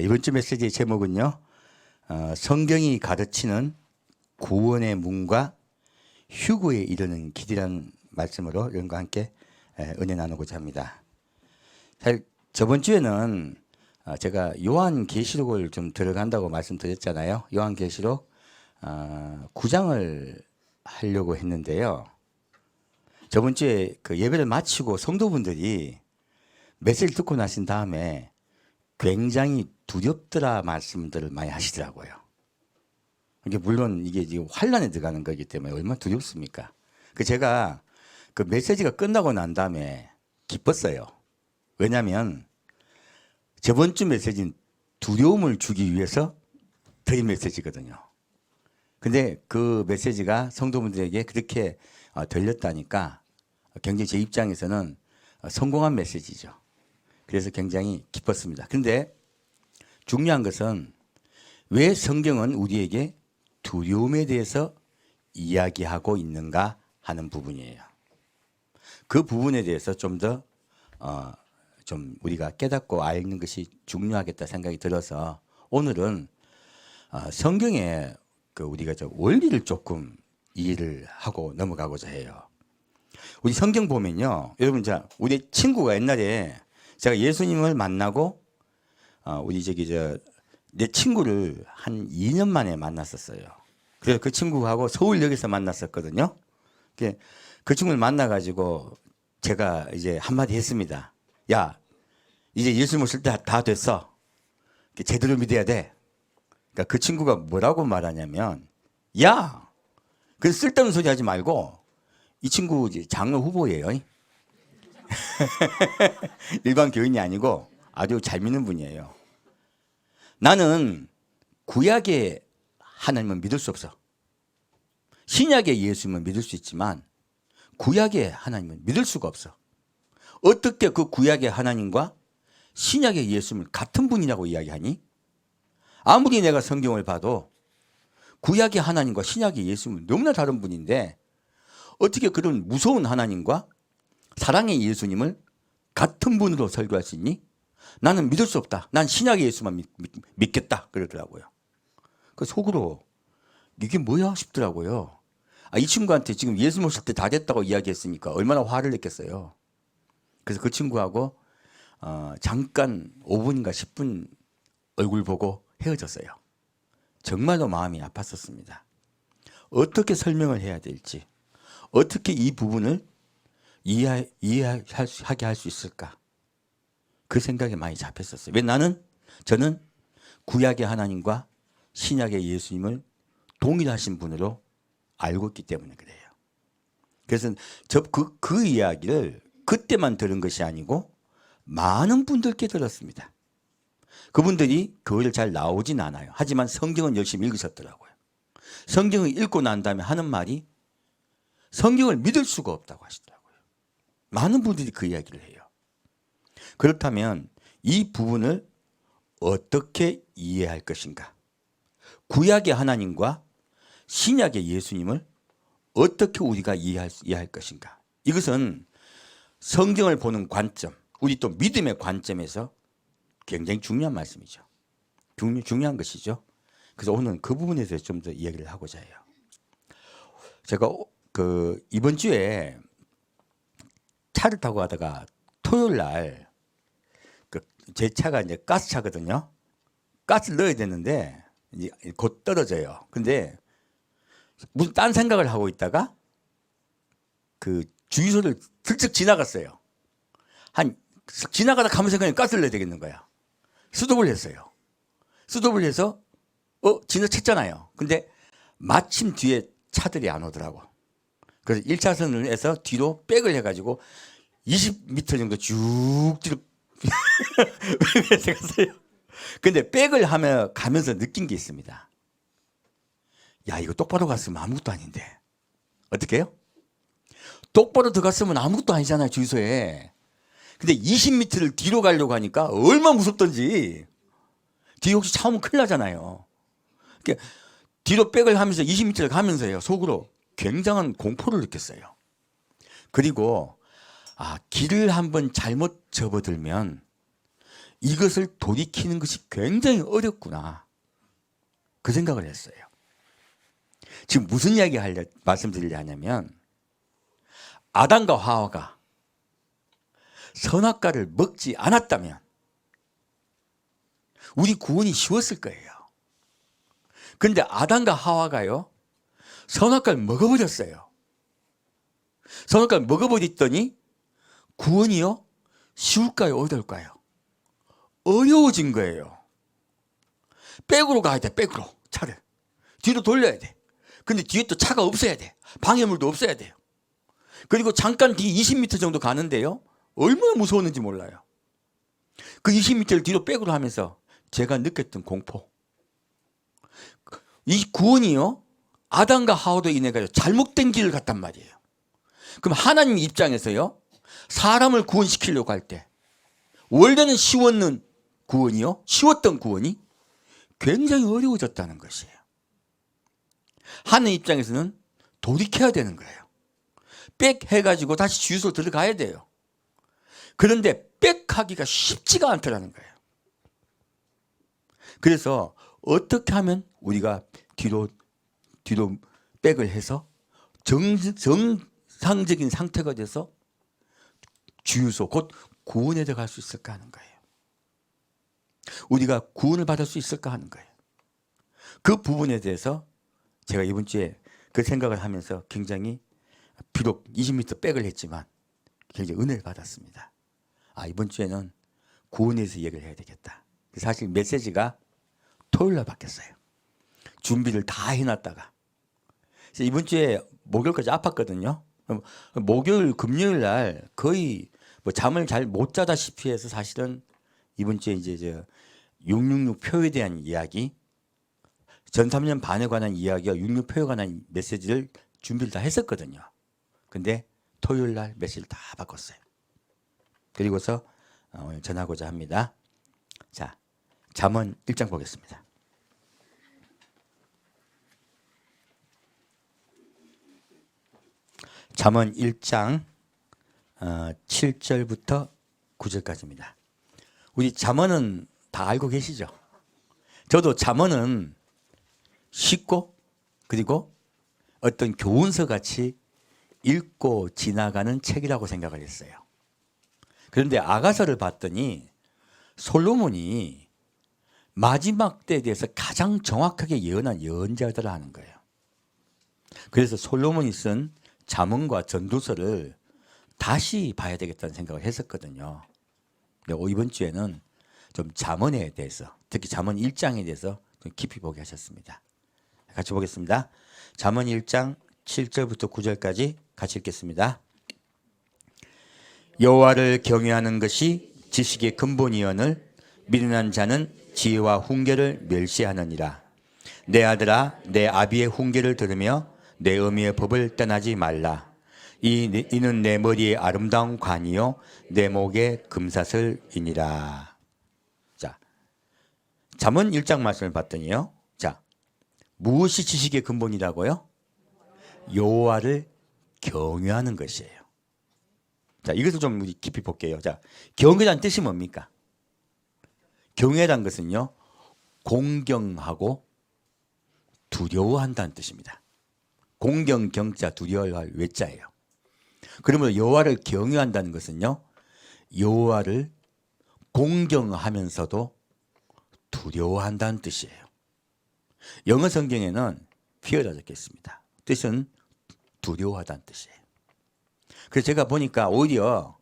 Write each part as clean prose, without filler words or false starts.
이번 주 메시지의 제목은요. 성경이 가르치는 구원의 문과 휴거에 이르는 길이라는 말씀으로 여러분과 함께 은혜 나누고자 합니다. 사실 저번 주에는 제가 요한계시록을 좀 들어간다고 말씀드렸잖아요. 요한계시록 9장을 하려고 했는데요. 저번 주에 그 예배를 마치고 성도분들이 메시지를 듣고 나신 다음에 굉장히 두렵더라 말씀들을 많이 하시더라고요. 이게 물론 이게 지금 환란에 들어가는 거기 때문에 얼마나 두렵습니까? 제가 그 메시지가 끝나고 난 다음에 기뻤어요. 왜냐하면 저번 주 메시지는 두려움을 주기 위해서 드린 메시지거든요. 근데 그 메시지가 성도분들에게 그렇게 들렸다니까 굉장히 제 입장에서는 성공한 메시지죠. 그래서 굉장히 기뻤습니다. 근데 중요한 것은 왜 성경은 우리에게 두려움에 대해서 이야기하고 있는가 하는 부분이에요. 그 부분에 대해서 좀 더 좀 우리가 깨닫고 알는 것이 중요하겠다 생각이 들어서 오늘은 성경의 그 우리가 저 원리를 조금 이해를 하고 넘어가고자 해요. 우리 성경 보면요, 여러분 자 우리 친구가 옛날에 제가 예수님을 만나고 우리 내 친구를 한 2년 만에 만났었어요. 그래서 그 친구하고 서울역에서 만났었거든요. 그 친구를 만나가지고 제가 이제 한마디 했습니다. 야, 이제 예수 모실 때 다 됐어. 제대로 믿어야 돼. 그러니까 그 친구가 뭐라고 말하냐면, 야, 그 쓸데없는 소리 하지 말고 이 친구 이제 장로 후보예요. 일반 교인이 아니고 아주 잘 믿는 분이에요. 나는 구약의 하나님은 믿을 수 없어. 신약의 예수님은 믿을 수 있지만 구약의 하나님은 믿을 수가 없어. 어떻게 그 구약의 하나님과 신약의 예수님을 같은 분이라고 이야기하니? 아무리 내가 성경을 봐도 구약의 하나님과 신약의 예수님은 너무나 다른 분인데 어떻게 그런 무서운 하나님과 사랑의 예수님을 같은 분으로 설교할 수 있니? 나는 믿을 수 없다. 난 신약의 예수만 믿겠다. 그러더라고요. 그 속으로 이게 뭐야 싶더라고요. 이 친구한테 지금 예수 모실 때 다 됐다고 이야기했으니까 얼마나 화를 냈겠어요. 그래서 그 친구하고 잠깐 5분인가 10분 얼굴 보고 헤어졌어요. 정말로 마음이 아팠었습니다. 어떻게 설명을 해야 될지, 어떻게 이 부분을 이해하게 할 수 있을까? 그 생각에 많이 잡혔었어요. 왜 저는 구약의 하나님과 신약의 예수님을 동일하신 분으로 알고 있기 때문에 그래요. 그래서 그 이야기를 그때만 들은 것이 아니고 많은 분들께 들었습니다. 그분들이 교회를 잘 나오진 않아요. 하지만 성경은 열심히 읽으셨더라고요. 성경을 읽고 난 다음에 하는 말이 성경을 믿을 수가 없다고 하시더라고요. 많은 분들이 그 이야기를 해요. 그렇다면 이 부분을 어떻게 이해할 것인가? 구약의 하나님과 신약의 예수님을 어떻게 우리가 이해할 것인가? 이것은 성경을 보는 관점, 우리 또 믿음의 관점에서 굉장히 중요한 말씀이죠. 중요한 것이죠. 그래서 오늘 그 부분에 대해서 좀 더 이야기를 하고자 해요. 제가 이번 주에 차를 타고 가다가 토요일 날 제 차가 이제 가스차거든요. 가스를 넣어야 되는데 이제 곧 떨어져요. 근데 무슨 딴 생각을 하고 있다가 그 주유소를 슬쩍 지나갔어요. 지나가다 가면서 그냥 가스를 넣어야 되겠는 거야. 스톱을 했어요. 스톱을 해서 지나쳤잖아요. 근데 마침 뒤에 차들이 안 오더라고. 그래서 1차선에서 뒤로 백을 해가지고 20m 정도 쭉 뒤로 갔어요. 근데 백을 가면서 느낀 게 있습니다. 야, 이거 똑바로 갔으면 아무것도 아닌데. 어떻게 해요? 똑바로 들어갔으면 아무것도 아니잖아요, 주유소에. 근데 20m를 뒤로 가려고 하니까 얼마나 무섭던지. 뒤에 혹시 차 오면 큰일 나잖아요. 그러니까 뒤로 백을 하면서 20m를 가면서요, 속으로 굉장한 공포를 느꼈어요. 그리고 길을 한번 잘못 접어들면 이것을 돌이키는 것이 굉장히 어렵구나. 그 생각을 했어요. 지금 무슨 이야기 말씀드리려 하냐면 아담과 하와가 선악과를 먹지 않았다면 우리 구원이 쉬웠을 거예요. 그런데 아담과 하와가요, 선악과를 먹어버렸어요. 선악과를 먹어버렸더니 구원이요, 쉬울까요, 어려울까요? 어려워진 거예요. 백으로 가야 돼, 백으로. 차를 뒤로 돌려야 돼. 근데 뒤에 또 차가 없어야 돼. 방해물도 없어야 돼요. 그리고 잠깐 뒤 20m 정도 가는데요, 얼마나 무서웠는지 몰라요. 그 20m를 뒤로 백으로 하면서 제가 느꼈던 공포. 이 구원이요, 아담과 하와로 인해 가지고 잘못된 길을 갔단 말이에요. 그럼 하나님 입장에서요, 사람을 구원시키려고 할 때 원래는 쉬웠던 구원이 굉장히 어려워졌다는 것이에요. 하나님 입장에서는 돌이켜야 되는 거예요. 백 해가지고 다시 주유소로 들어가야 돼요. 그런데 백하기가 쉽지가 않더라는 거예요. 그래서 어떻게 하면 우리가 뒤로 백을 해서 정상적인 상태가 돼서 주유소, 곧 구원에 들어갈 수 있을까 하는 거예요. 우리가 구원을 받을 수 있을까 하는 거예요. 그 부분에 대해서 제가 이번 주에 그 생각을 하면서 굉장히, 비록 20m 백을 했지만 굉장히 은혜를 받았습니다. 이번 주에는 구원에 대해서 얘기를 해야 되겠다. 사실 메시지가 토요일 날 바뀌었어요. 준비를 다 해놨다가 이번 주에 목요일까지 아팠거든요. 목요일, 금요일 날 거의 잠을 잘 못 자다시피 해서 사실은 이번 주에 이제 666 표에 대한 이야기, 전 3년 반에 관한 이야기와 666 표에 관한 메시지를 준비를 다 했었거든요. 근데 토요일 날 메시지를 다 바꿨어요. 그리고서 오늘 전하고자 합니다. 자, 잠언 1장 보겠습니다. 잠언 1장 7절부터 9절까지입니다. 우리 잠언은 다 알고 계시죠? 저도 잠언은 쉽고 그리고 어떤 교훈서 같이 읽고 지나가는 책이라고 생각을 했어요. 그런데 아가서를 봤더니 솔로몬이 마지막 때에 대해서 가장 정확하게 예언한 예언자들을 하는 거예요. 그래서 솔로몬이 쓴 잠언과 전도서를 다시 봐야 되겠다는 생각을 했었거든요. 이번 주에는 좀 잠언에 대해서, 특히 잠언 1장에 대해서 좀 깊이 보게 하셨습니다. 같이 보겠습니다. 잠언 1장 7절부터 9절까지 같이 읽겠습니다. 여호와를 경외하는 것이 지식의 근본이언을 미련한 자는 지혜와 훈계를 멸시하느니라. 내 아들아, 내 아비의 훈계를 들으며 내 어미의 법을 떠나지 말라. 이는 내 머리에 아름다운 관이요 내 목에 금사슬이니라. 자, 잠언 1장 말씀을 봤더니요, 자, 무엇이 지식의 근본이라고요? 여호와를 경외하는 것이에요. 자, 이것을 좀 우리 깊이 볼게요. 자, 경외란 뜻이 뭡니까? 경외란 것은요, 공경하고 두려워한다는 뜻입니다. 공경, 경자, 두려워할 외자예요. 그러므로 여호와를 경외한다는 것은요, 여호와를 공경하면서도 두려워한다는 뜻이에요. 영어 성경에는 fear가 적혀 있습니다. 뜻은 두려워하다는 뜻이에요. 그래서 제가 보니까 오히려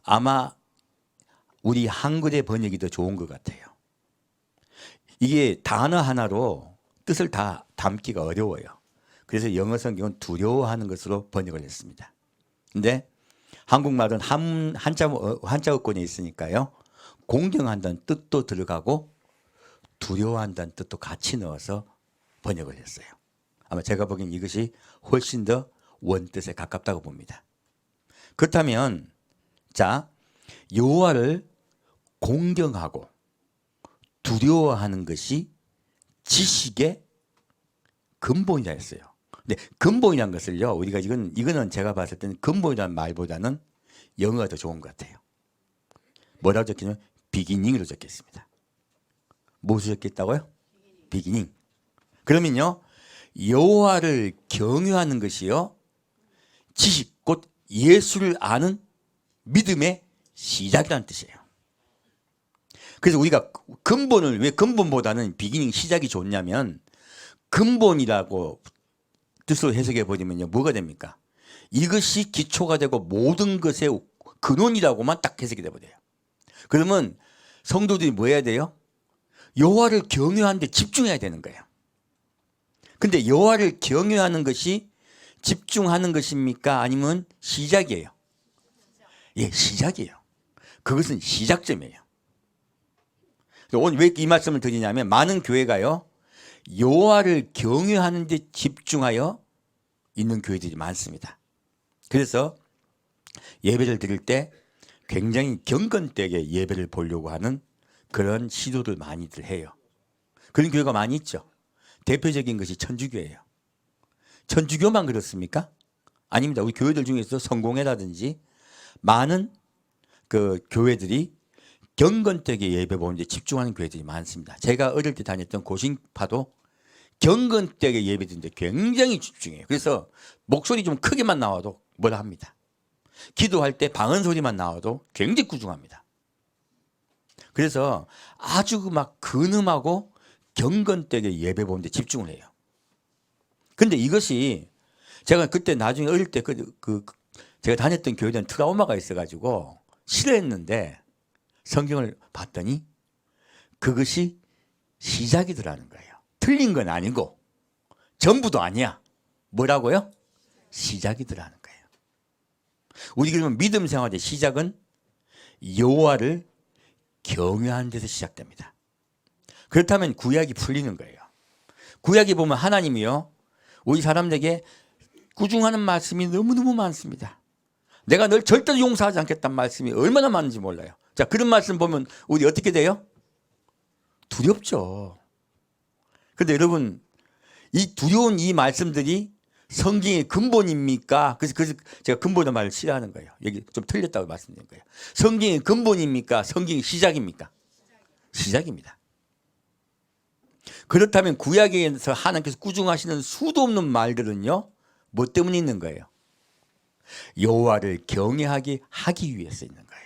아마 우리 한글의 번역이 더 좋은 것 같아요. 이게 단어 하나로 뜻을 다 담기가 어려워요. 그래서 영어 성경은 두려워하는 것으로 번역을 했습니다. 근데 한국말은 한자어권에 있으니까요, 공경한다는 뜻도 들어가고 두려워한다는 뜻도 같이 넣어서 번역을 했어요. 아마 제가 보기엔 이것이 훨씬 더 원뜻에 가깝다고 봅니다. 그렇다면, 자, 여호와를 공경하고 두려워하는 것이 지식의 근본이라 했어요. 근데 근본이라는 것을요, 우리가 이거는 제가 봤을 때는 근본이라는 말보다는 영어가 더 좋은 것 같아요. 뭐라고 적히냐면 비기닝으로 적혀 있습니다. 무엇으로 적혀 있다고요? 비기닝. 그러면요, 여호와를 경유하는 것이요, 지식 곧 예수를 아는 믿음의 시작이라는 뜻이에요. 그래서 우리가 근본을, 왜 근본보다는 비기닝 시작이 좋냐면, 근본이라고 뜻으로 해석해 버리면요, 뭐가 됩니까? 이것이 기초가 되고 모든 것의 근원이라고만 딱 해석이 돼 버려요. 그러면 성도들이 뭐 해야 돼요? 여호와를 경외하는 데 집중해야 되는 거예요. 근데 여호와를 경외하는 것이 집중하는 것입니까? 아니면 시작이에요? 예, 시작이에요. 그것은 시작점이에요. 오늘 왜 이 말씀을 드리냐면, 많은 교회가요, 여호와를 경외하는 데 집중하여 있는 교회들이 많습니다. 그래서 예배를 드릴 때 굉장히 경건되게 예배를 보려고 하는 그런 시도를 많이들 해요. 그런 교회가 많이 있죠. 대표적인 것이 천주교예요. 천주교만 그렇습니까? 아닙니다. 우리 교회들 중에서 성공회라든지 많은 그 교회들이 경건되게 예배 보는데 집중하는 교회들이 많습니다. 제가 어릴 때 다녔던 고신파도 경건되게 예배 드리는데 굉장히 집중해요. 그래서 목소리 좀 크게만 나와도 뭐라 합니다. 기도할 때 방언 소리만 나와도 굉장히 꾸중합니다. 그래서 아주 막 근엄하고 경건되게 예배 보는데 집중을 해요. 근데 이것이 제가 그때 나중에 어릴 때 제가 다녔던 교회에 대한 트라우마가 있어가지고 싫어했는데, 성경을 봤더니 그것이 시작이더라는 거예요. 틀린 건 아니고 전부도 아니야. 뭐라고요? 시작이더라는 거예요. 우리 그러면 믿음 생활의 시작은 여호와를 경외하는 데서 시작됩니다. 그렇다면 구약이 풀리는 거예요. 구약에 보면 하나님이요, 우리 사람들에게 꾸중하는 말씀이 너무너무 많습니다. 내가 널 절대로 용서하지 않겠다는 말씀이 얼마나 많은지 몰라요. 자, 그런 말씀 보면 우리 어떻게 돼요? 두렵죠. 그런데 여러분, 이 두려운 이 말씀들이 성경의 근본입니까? 그래서 제가 근본의 말을 싫어하는 거예요. 여기 좀 틀렸다고 말씀드린 거예요. 성경의 근본입니까? 성경의 시작입니까? 시작입니다. 그렇다면 구약에서 하나님께서 꾸중하시는 수도 없는 말들은요, 뭐 때문에 있는 거예요? 여호와를 경외하게 하기 위해서 있는 거예요.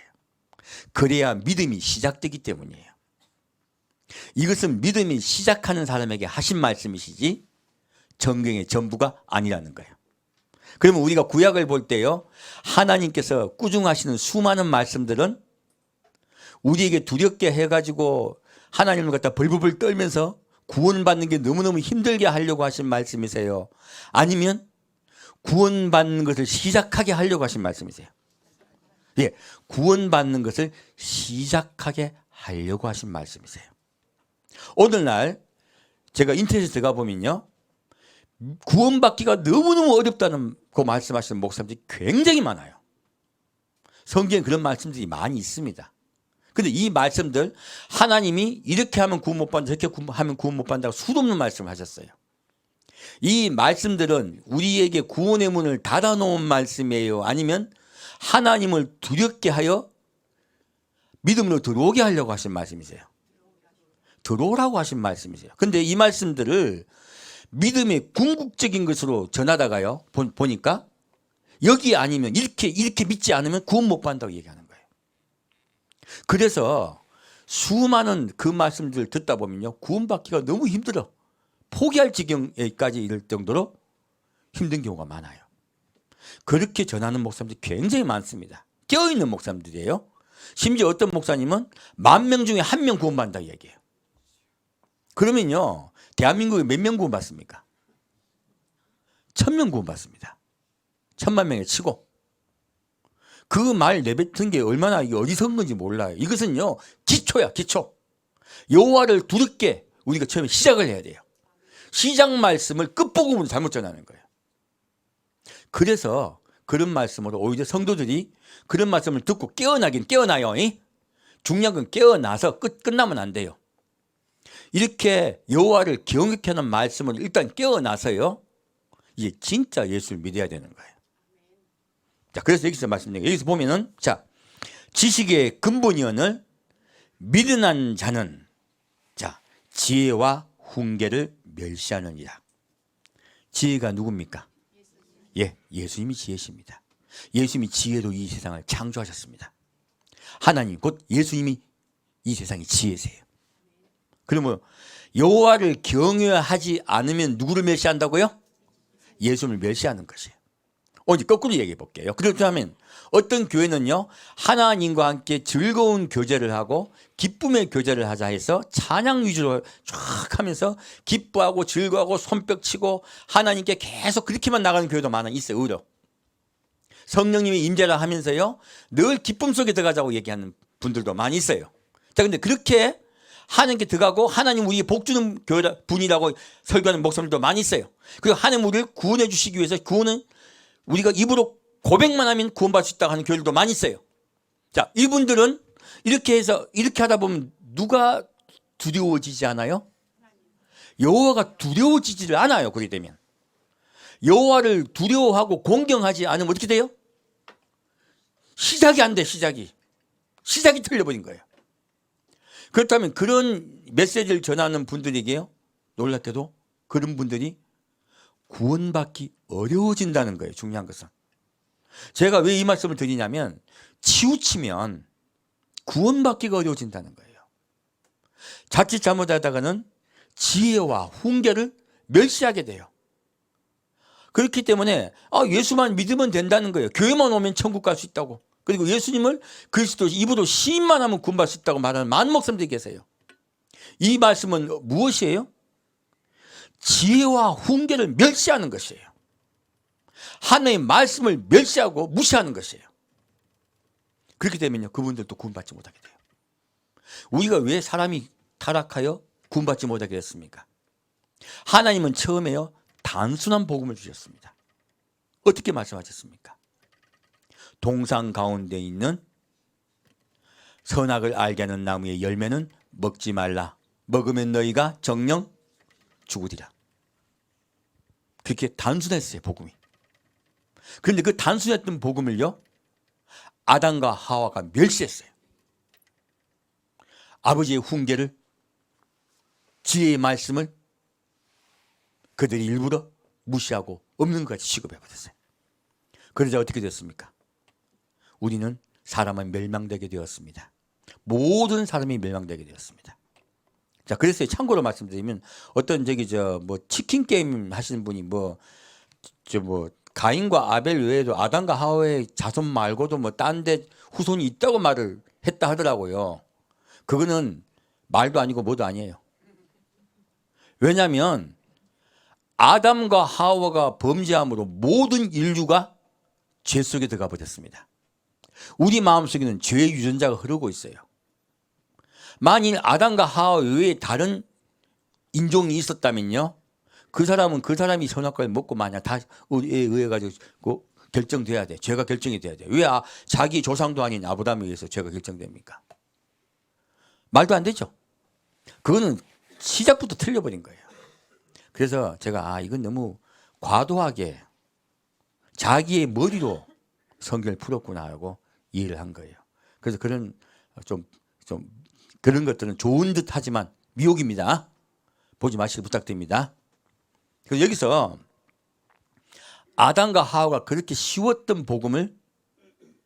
그래야 믿음이 시작되기 때문이에요. 이것은 믿음이 시작하는 사람에게 하신 말씀이시지 성경의 전부가 아니라는 거예요. 그러면 우리가 구약을 볼 때요, 하나님께서 꾸중하시는 수많은 말씀들은 우리에게 두렵게 해가지고 하나님을 갖다 벌벌벌 떨면서 구원받는 게 너무너무 힘들게 하려고 하신 말씀이세요? 아니면 구원받는 것을 시작하게 하려고 하신 말씀이세요? 예, 구원받는 것을 시작하게 하려고 하신 말씀이세요. 오늘날 제가 인터넷에 들어가 보면요, 구원받기가 너무너무 어렵다는 그 말씀하시는 목사님들이 굉장히 많아요. 성경에 그런 말씀들이 많이 있습니다. 그런데 이 말씀들, 하나님이 이렇게 하면 구원 못 받는다, 저렇게 하면 구원 못 받는다고 수도 없는 말씀을 하셨어요. 이 말씀들은 우리에게 구원의 문을 닫아놓은 말씀이에요? 아니면 하나님을 두렵게 하여 믿음으로 들어오게 하려고 하신 말씀이세요? 들어오라고 하신 말씀이세요. 그런데 이 말씀들을 믿음의 궁극적인 것으로 전하다가요, 보니까 여기 아니면 이렇게 믿지 않으면 구원 못 받는다고 얘기하는 거예요. 그래서 수많은 그 말씀들을 듣다 보면요, 구원받기가 너무 힘들어. 포기할 지경까지 이를 정도로 힘든 경우가 많아요. 그렇게 전하는 목사님들이 굉장히 많습니다. 깨어있는 목사님들이에요. 심지어 어떤 목사님은 10,000명 중에 1명 구원받는다고 얘기해요. 그러면요, 대한민국에 몇 명 구원받습니까? 1,000명 구원받습니다. 1,000,000명에 치고. 그 말 내뱉은 게 얼마나 어리석은 건지 몰라요. 이것은요, 기초야, 기초. 여호와를 두렵게 우리가 처음에 시작을 해야 돼요. 시작 말씀을 끝부분으로 잘못 전하는 거예요. 그래서 그런 말씀으로 오히려 성도들이 그런 말씀을 듣고 깨어나긴 깨어나요. 중요한 건 깨어나서 끝나면 안 돼요. 이렇게 여호와를 경외케 하는 말씀을 일단 깨어나서요, 이게 진짜 예수를 믿어야 되는 거예요. 자, 그래서 여기서 말씀드린 거예요. 여기서 보면은, 자, 지식의 근본이언을 미련한 자는 자 지혜와 훈계를 멸시하느니라. 지혜가 누굽니까? 예, 예수님이 지혜십니다. 예수님이 지혜로 이 세상을 창조하셨습니다. 하나님 곧 예수님이 이 세상의 지혜세요. 그러면 여호와를 경외하지 않으면 누구를 멸시한다고요? 예수님을 멸시하는 것이에요. 이제 거꾸로 얘기해 볼게요. 그렇다면 어떤 교회는요, 하나님과 함께 즐거운 교제를 하고 기쁨의 교제를 하자 해서 찬양 위주로 쫙 하면서 기뻐하고 즐거워하고 손뼉 치고 하나님께 계속 그렇게만 나가는 교회도 많아 있어요. 의로 성령님의 임재라 하면서요 늘 기쁨 속에 들어가자고 얘기하는 분들도 많이 있어요. 자, 근데 그렇게 하나님께 들어가고 하나님 우리에게 복 주는 분이라고 설교하는 목사님들도 많이 있어요. 그리고 하나님 우리를 구원해 주시기 위해서 구원은 우리가 입으로 고백만 하면 구원받을 수 있다고 하는 교회들도 많이 있어요. 자, 이분들은 이렇게 해서 이렇게 하다 보면 누가 두려워지지 않아요? 여호와가 두려워지지를 않아요. 그렇게 되면 여호와를 두려워하고 공경하지 않으면 어떻게 돼요? 시작이 안 돼. 시작이 틀려버린 거예요. 그렇다면 그런 메시지를 전하는 분들에게요, 놀랍게도 그런 분들이 구원받기 어려워진다는 거예요. 중요한 것은. 제가 왜 이 말씀을 드리냐면 치우치면 구원받기가 어려워진다는 거예요. 자칫 잘못하다가는 지혜와 훈계를 멸시하게 돼요. 그렇기 때문에 예수만 믿으면 된다는 거예요. 교회만 오면 천국 갈 수 있다고. 그리고 예수님을 그리스도 입으로 시인만 하면 구원받을 수 있다고 말하는 많은 목사님들이 계세요. 이 말씀은 무엇이에요? 지혜와 훈계를 멸시하는 것이에요. 하나님의 말씀을 멸시하고 무시하는 것이에요. 그렇게 되면요, 그분들도 구원받지 못하게 돼요. 우리가 왜 사람이 타락하여 구원받지 못하게 됐습니까? 하나님은 처음에요 단순한 복음을 주셨습니다. 어떻게 말씀하셨습니까? 동산 가운데 있는 선악을 알게 하는 나무의 열매는 먹지 말라. 먹으면 너희가 정령 죽으리라. 그렇게 단순했어요, 복음이. 그런데 그 단순했던 복음을요, 아담과 하와가 멸시했어요. 아버지의 훈계를, 지혜의 말씀을 그들이 일부러 무시하고 없는 것 같이 취급해버렸어요. 그러자 어떻게 됐습니까? 우리는 사람은 멸망되게 되었습니다. 모든 사람이 멸망되게 되었습니다. 자, 그래서 참고로 말씀드리면 어떤 치킨 게임 하시는 분이 가인과 아벨 외에도 아담과 하와의 자손 말고도 딴 데 후손이 있다고 말을 했다 하더라고요. 그거는 말도 아니고 뭐도 아니에요. 왜냐하면 아담과 하와가 범죄함으로 모든 인류가 죄 속에 들어가 버렸습니다. 우리 마음속에는 죄의 유전자가 흐르고 있어요. 만일 아담과 하와 외에 다른 인종이 있었다면요, 그 사람이 선악과를 먹고 마냐 다 의해 가지고 결정돼야 돼. 죄가 결정이 돼야 돼. 왜 자기 조상도 아닌 아브라함에 의해서 죄가 결정됩니까? 말도 안 되죠. 그거는 시작부터 틀려버린 거예요. 그래서 제가 이건 너무 과도하게 자기의 머리로 성경을 풀었구나 하고 이해를 한 거예요. 그래서 그런 그런 것들은 좋은 듯 하지만 미혹입니다. 보지 마시길 부탁드립니다. 그래서 여기서 아담과 하와가 그렇게 쉬웠던 복음을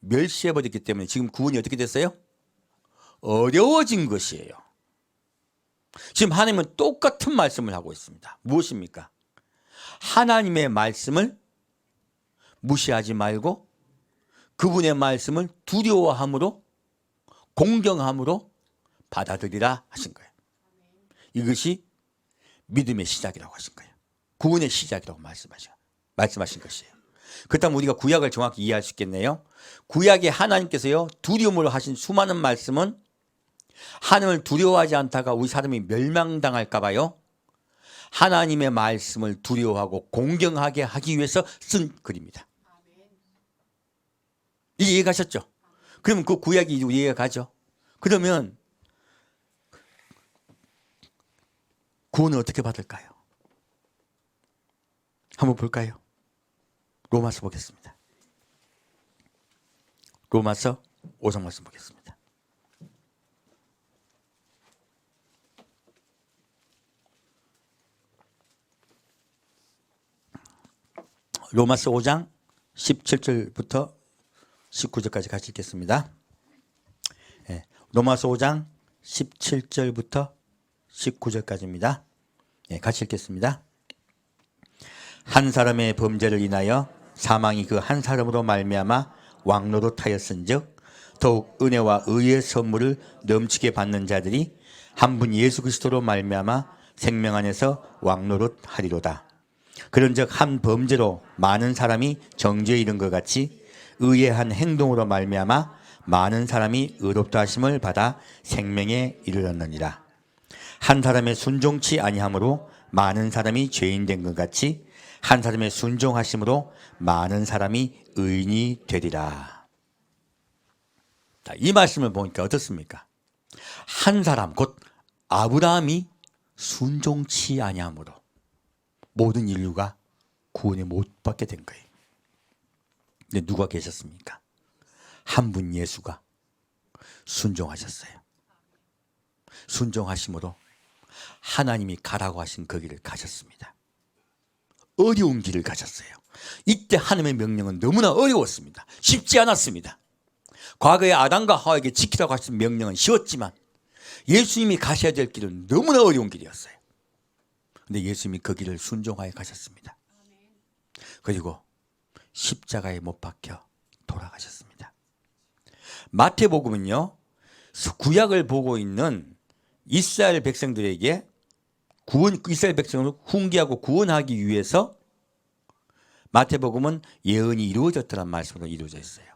멸시해버렸기 때문에 지금 구원이 어떻게 됐어요? 어려워진 것이에요. 지금 하나님은 똑같은 말씀을 하고 있습니다. 무엇입니까? 하나님의 말씀을 무시하지 말고 그분의 말씀을 두려워함으로 공경함으로 받아들이라 하신 거예요. 이것이 믿음의 시작이라고 하신 거예요. 구원의 시작이라고 말씀하신 것이에요. 그렇다면 우리가 구약을 정확히 이해할 수 있겠네요. 구약에 하나님께서요 두려움으로 하신 수많은 말씀은 하나님을 두려워하지 않다가 우리 사람이 멸망당할까 봐요, 하나님의 말씀을 두려워하고 공경하게 하기 위해서 쓴 글입니다. 이게 이해가셨죠? 그러면 그 구약이 이해가 가죠. 그러면 구원을 어떻게 받을까요? 한번 볼까요? 로마서 보겠습니다. 로마서 5장 말씀 보겠습니다. 로마서 5장 17절부터 19절까지 같이 읽겠습니다. 로마서 5장 17절부터 19절까지입니다. 같이 읽겠습니다. 한 사람의 범죄를 인하여 사망이 그 한 사람으로 말미암아 왕노릇하였은즉 더욱 은혜와 의의 선물을 넘치게 받는 자들이 한 분 예수 그리스도로 말미암아 생명 안에서 왕노릇하리로다. 그런즉 한 범죄로 많은 사람이 정죄에 이른 것 같이 의의 한 행동으로 말미암아 많은 사람이 의롭다 하심을 받아 생명에 이르렀느니라. 한 사람의 순종치 아니함으로 많은 사람이 죄인 된 것 같이 한 사람의 순종하심으로 많은 사람이 의인이 되리라. 자, 이 말씀을 보니까 어떻습니까? 한 사람 곧 아브라함이 순종치 아니함으로 모든 인류가 구원에 못 받게 된 거예요. 근데 누가 계셨습니까? 한 분 예수가 순종하셨어요. 순종하심으로 하나님이 가라고 하신 그 길을 가셨습니다. 어려운 길을 가셨어요. 이때 하나님의 명령은 너무나 어려웠습니다. 쉽지 않았습니다. 과거에 아담과 하와에게 지키라고 하신 명령은 쉬웠지만 예수님이 가셔야 될 길은 너무나 어려운 길이었어요. 그런데 예수님이 그 길을 순종하여 가셨습니다. 그리고 십자가에 못 박혀 돌아가셨습니다. 마태복음은요, 구약을 보고 있는 이스라엘 백성들에게 이스라엘 백성을 훈계하고 구원하기 위해서 마태복음은 예언이 이루어졌다는 말씀으로 이루어져 있어요.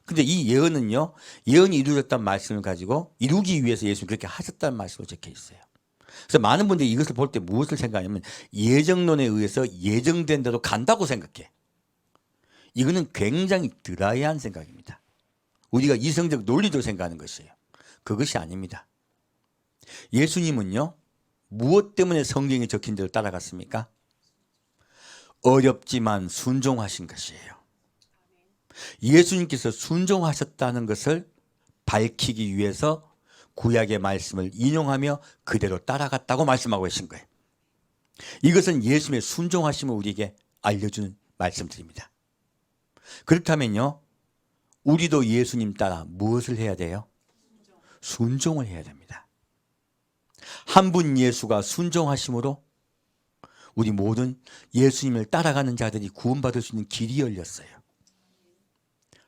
근데 이 예언은요, 예언이 이루어졌다는 말씀을 가지고 이루기 위해서 예수님이 그렇게 하셨다는 말씀으로 적혀 있어요. 그래서 많은 분들이 이것을 볼 때 무엇을 생각하냐면 예정론에 의해서 예정된 대로 간다고 생각해. 이거는 굉장히 드라이한 생각입니다. 우리가 이성적 논리로 생각하는 것이에요. 그것이 아닙니다. 예수님은요, 무엇 때문에 성경에 적힌 대로 따라갔습니까? 어렵지만 순종하신 것이에요. 예수님께서 순종하셨다는 것을 밝히기 위해서 구약의 말씀을 인용하며 그대로 따라갔다고 말씀하고 계신 거예요. 이것은 예수님의 순종하심을 우리에게 알려주는 말씀들입니다. 그렇다면요, 우리도 예수님 따라 무엇을 해야 돼요? 순종을 해야 됩니다. 한 분 예수가 순종하심으로 우리 모든 예수님을 따라가는 자들이 구원받을 수 있는 길이 열렸어요.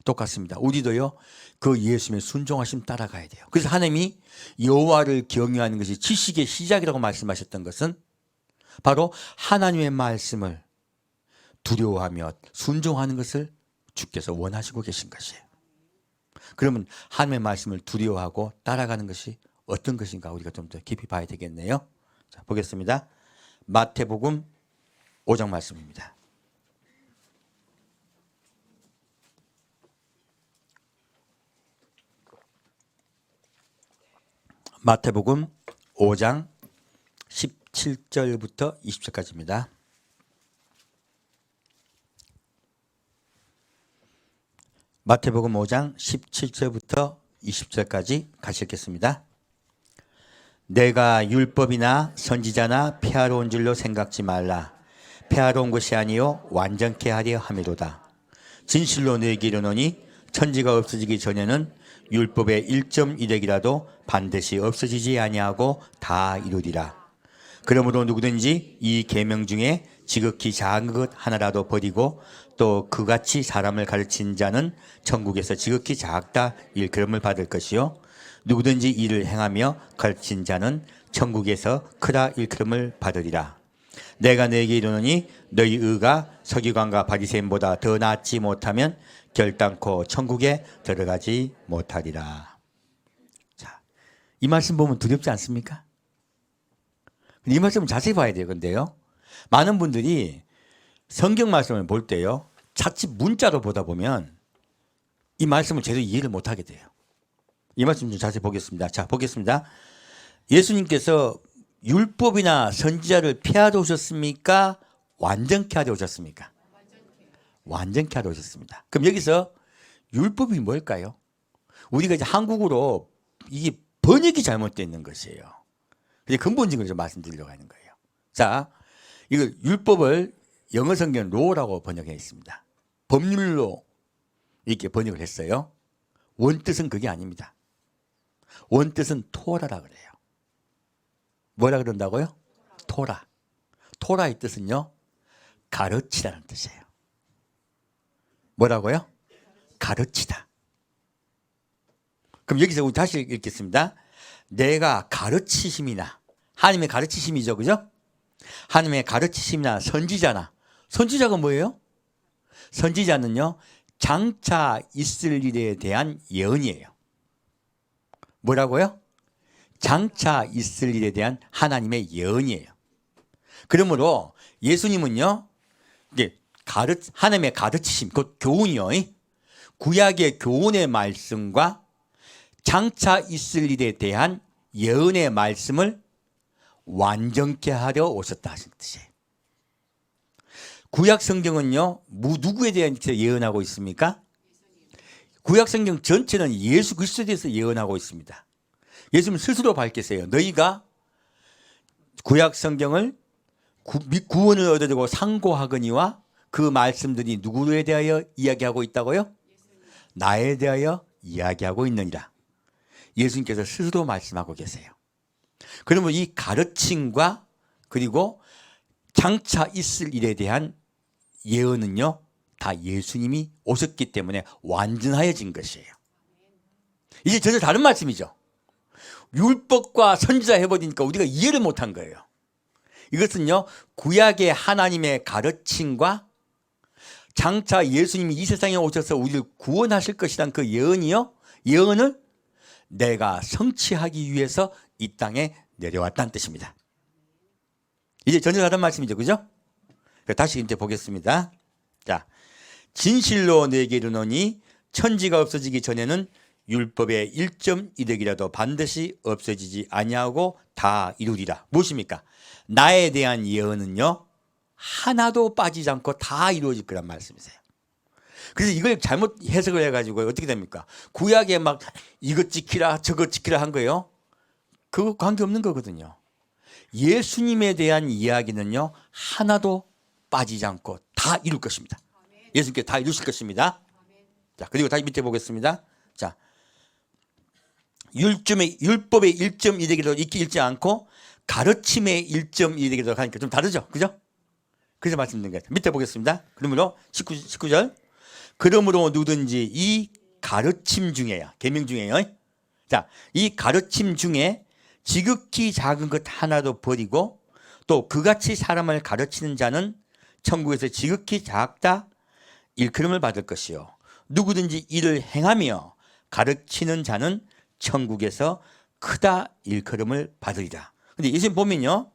똑같습니다. 우리도요, 그 예수님의 순종하심 따라가야 돼요. 그래서 하나님이 여호와를 경외하는 것이 지식의 시작이라고 말씀하셨던 것은 바로 하나님의 말씀을 두려워하며 순종하는 것을 주께서 원하시고 계신 것이에요. 그러면 하나님의 말씀을 두려워하고 따라가는 것이 어떤 것인가 우리가 좀 더 깊이 봐야 되겠네요. 자, 보겠습니다. 마태복음 5장 말씀입니다. 마태복음 5장 17절부터 20절까지입니다. 마태복음 5장 17절부터 20절까지 같이 읽겠습니다. 내가 율법이나 선지자나 폐하러 온 줄로 생각지 말라. 폐하러 온 것이 아니요 완전케 하려 함이로다. 진실로 너희에게 이르노니 천지가 없어지기 전에는 율법의 1.1획이라도 반드시 없어지지 아니하고 다 이루리라. 그러므로 누구든지 이 계명 중에 지극히 작은 것 하나라도 버리고 또 그같이 사람을 가르친 자는 천국에서 지극히 작다 일컬음을 받을 것이요 누구든지 이를 행하며 가르친 자는 천국에서 크다 일컬음을 받으리라. 내가 너에게 이르노니 너희 의가 서기관과 바리새인보다 더 낫지 못하면 결단코 천국에 들어가지 못하리라. 자, 이 말씀 보면 두렵지 않습니까? 이 말씀을 자세히 봐야 돼요. 근데요, 많은 분들이 성경 말씀을 볼 때요, 자칫 문자로 보다 보면 이 말씀을 제대로 이해를 못하게 돼요. 이 말씀 좀 자세히 보겠습니다. 자, 보겠습니다. 예수님께서 율법이나 선지자를 폐하러 오셨습니까? 완전케 하러 오셨습니까? 완전케 하러 오셨습니다. 그럼 여기서 율법이 뭘까요? 우리가 이제 한국어로 이게 번역이 잘못되어 있는 것이에요. 그래서 근본적으로 좀 말씀드리려고 하는 거예요. 자, 이거 율법을 영어 성경 로라고 번역해 있습니다. 법률로 이렇게 번역을 했어요. 원뜻은 그게 아닙니다. 원뜻은 토라라 그래요. 뭐라 그런다고요? 토라. 토라의 뜻은요, 가르치라는 뜻이에요. 뭐라고요? 가르치다. 그럼 여기서 우리 다시 읽겠습니다. 내가 가르치심이나, 하나님의 가르치심이죠, 그죠? 하나님의 가르치심이나 선지자나. 선지자가 뭐예요? 선지자는요, 장차 있을 일에 대한 예언이에요. 뭐라고요? 장차 있을 일에 대한 하나님의 예언이에요. 그러므로 예수님은요, 이게 하나님의 가르치심, 곧 교훈이요. 구약의 교훈의 말씀과 장차 있을 일에 대한 예언의 말씀을 완전케 하려 오셨다 하신 뜻이에요. 구약 성경은요, 누구에 대한 예언하고 있습니까? 구약 성경 전체는 예수 그리스도에 대해서 예언하고 있습니다. 예수님 스스로 밝히세요. 너희가 구약 성경을 구원을 얻으려고 상고하거니와 그 말씀들이 누구에 대하여 이야기하고 있다고요? 나에 대하여 이야기하고 있느니라. 예수님께서 스스로 말씀하고 계세요. 그러면 이 가르침과 그리고 장차 있을 일에 대한 예언은요, 다 예수님이 오셨기 때문에 완전하여진 것이에요. 이제 전혀 다른 말씀이죠. 율법과 선지자 해버리니까 우리가 이해를 못한 거예요. 이것은요, 구약의 하나님의 가르침과 장차 예수님이 이 세상에 오셔서 우리를 구원하실 것이란 그 예언이요, 예언을 내가 성취하기 위해서 이 땅에 내려왔다는 뜻입니다. 이제 전혀 다른 말씀이죠, 그죠? 다시 이제 보겠습니다. 자, 진실로 내게 이르노니 천지가 없어지기 전에는 율법의 1.1획이라도 반드시 없어지지 아니하고 다 이루리라. 무엇입니까? 나에 대한 예언은요, 하나도 빠지지 않고 다 이루어질 거란 말씀이세요. 그래서 이걸 잘못 해석을 해가지고 어떻게 됩니까? 구약에 막 이것 지키라 저것 지키라 한 거예요. 그거 관계없는 거거든요. 예수님에 대한 이야기는요, 하나도 빠지지 않고 다 이룰 것입니다. 예수님께 다 이루실 것입니다. 자, 그리고 다시 밑에 보겠습니다. 자, 율법의 1.1획이라도 읽지 않고 가르침의 1.1획이라도 하니까 좀 다르죠, 그죠? 그래서 말씀드린 것 같아요. 밑에 보겠습니다. 그러므로 19절. 그러므로 누구든지 이 가르침 중에야, 계명 중에요. 자, 이 가르침 중에 지극히 작은 것 하나도 버리고 또 그같이 사람을 가르치는 자는 천국에서 지극히 작다 일컬음을 받을 것이요. 누구든지 이를 행하며 가르치는 자는 천국에서 크다 일컬음을 받으리라. 근데 예수님 보면요,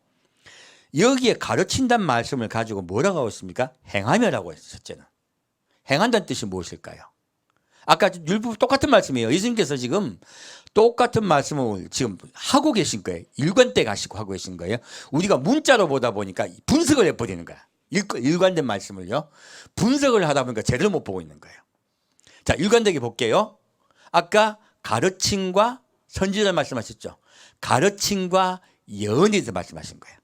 여기에 가르친다는 말씀을 가지고 뭐라고 하고 있습니까? 행하며라고 했어요. 첫째는 행한다는 뜻이 무엇일까요? 아까 율법 똑같은 말씀이에요. 예수님께서 지금 똑같은 말씀을 지금 하고 계신 거예요. 일관돼 가시고 하고 계신 거예요. 우리가 문자로 보다 보니까 분석을 해버리는 거야. 일관된 말씀을요, 분석을 하다 보니까 제대로 못 보고 있는 거예요. 자, 일관되게 볼게요. 아까 가르침과 선지자 말씀하셨죠. 가르침과 예언에 대해서 말씀하신 거예요.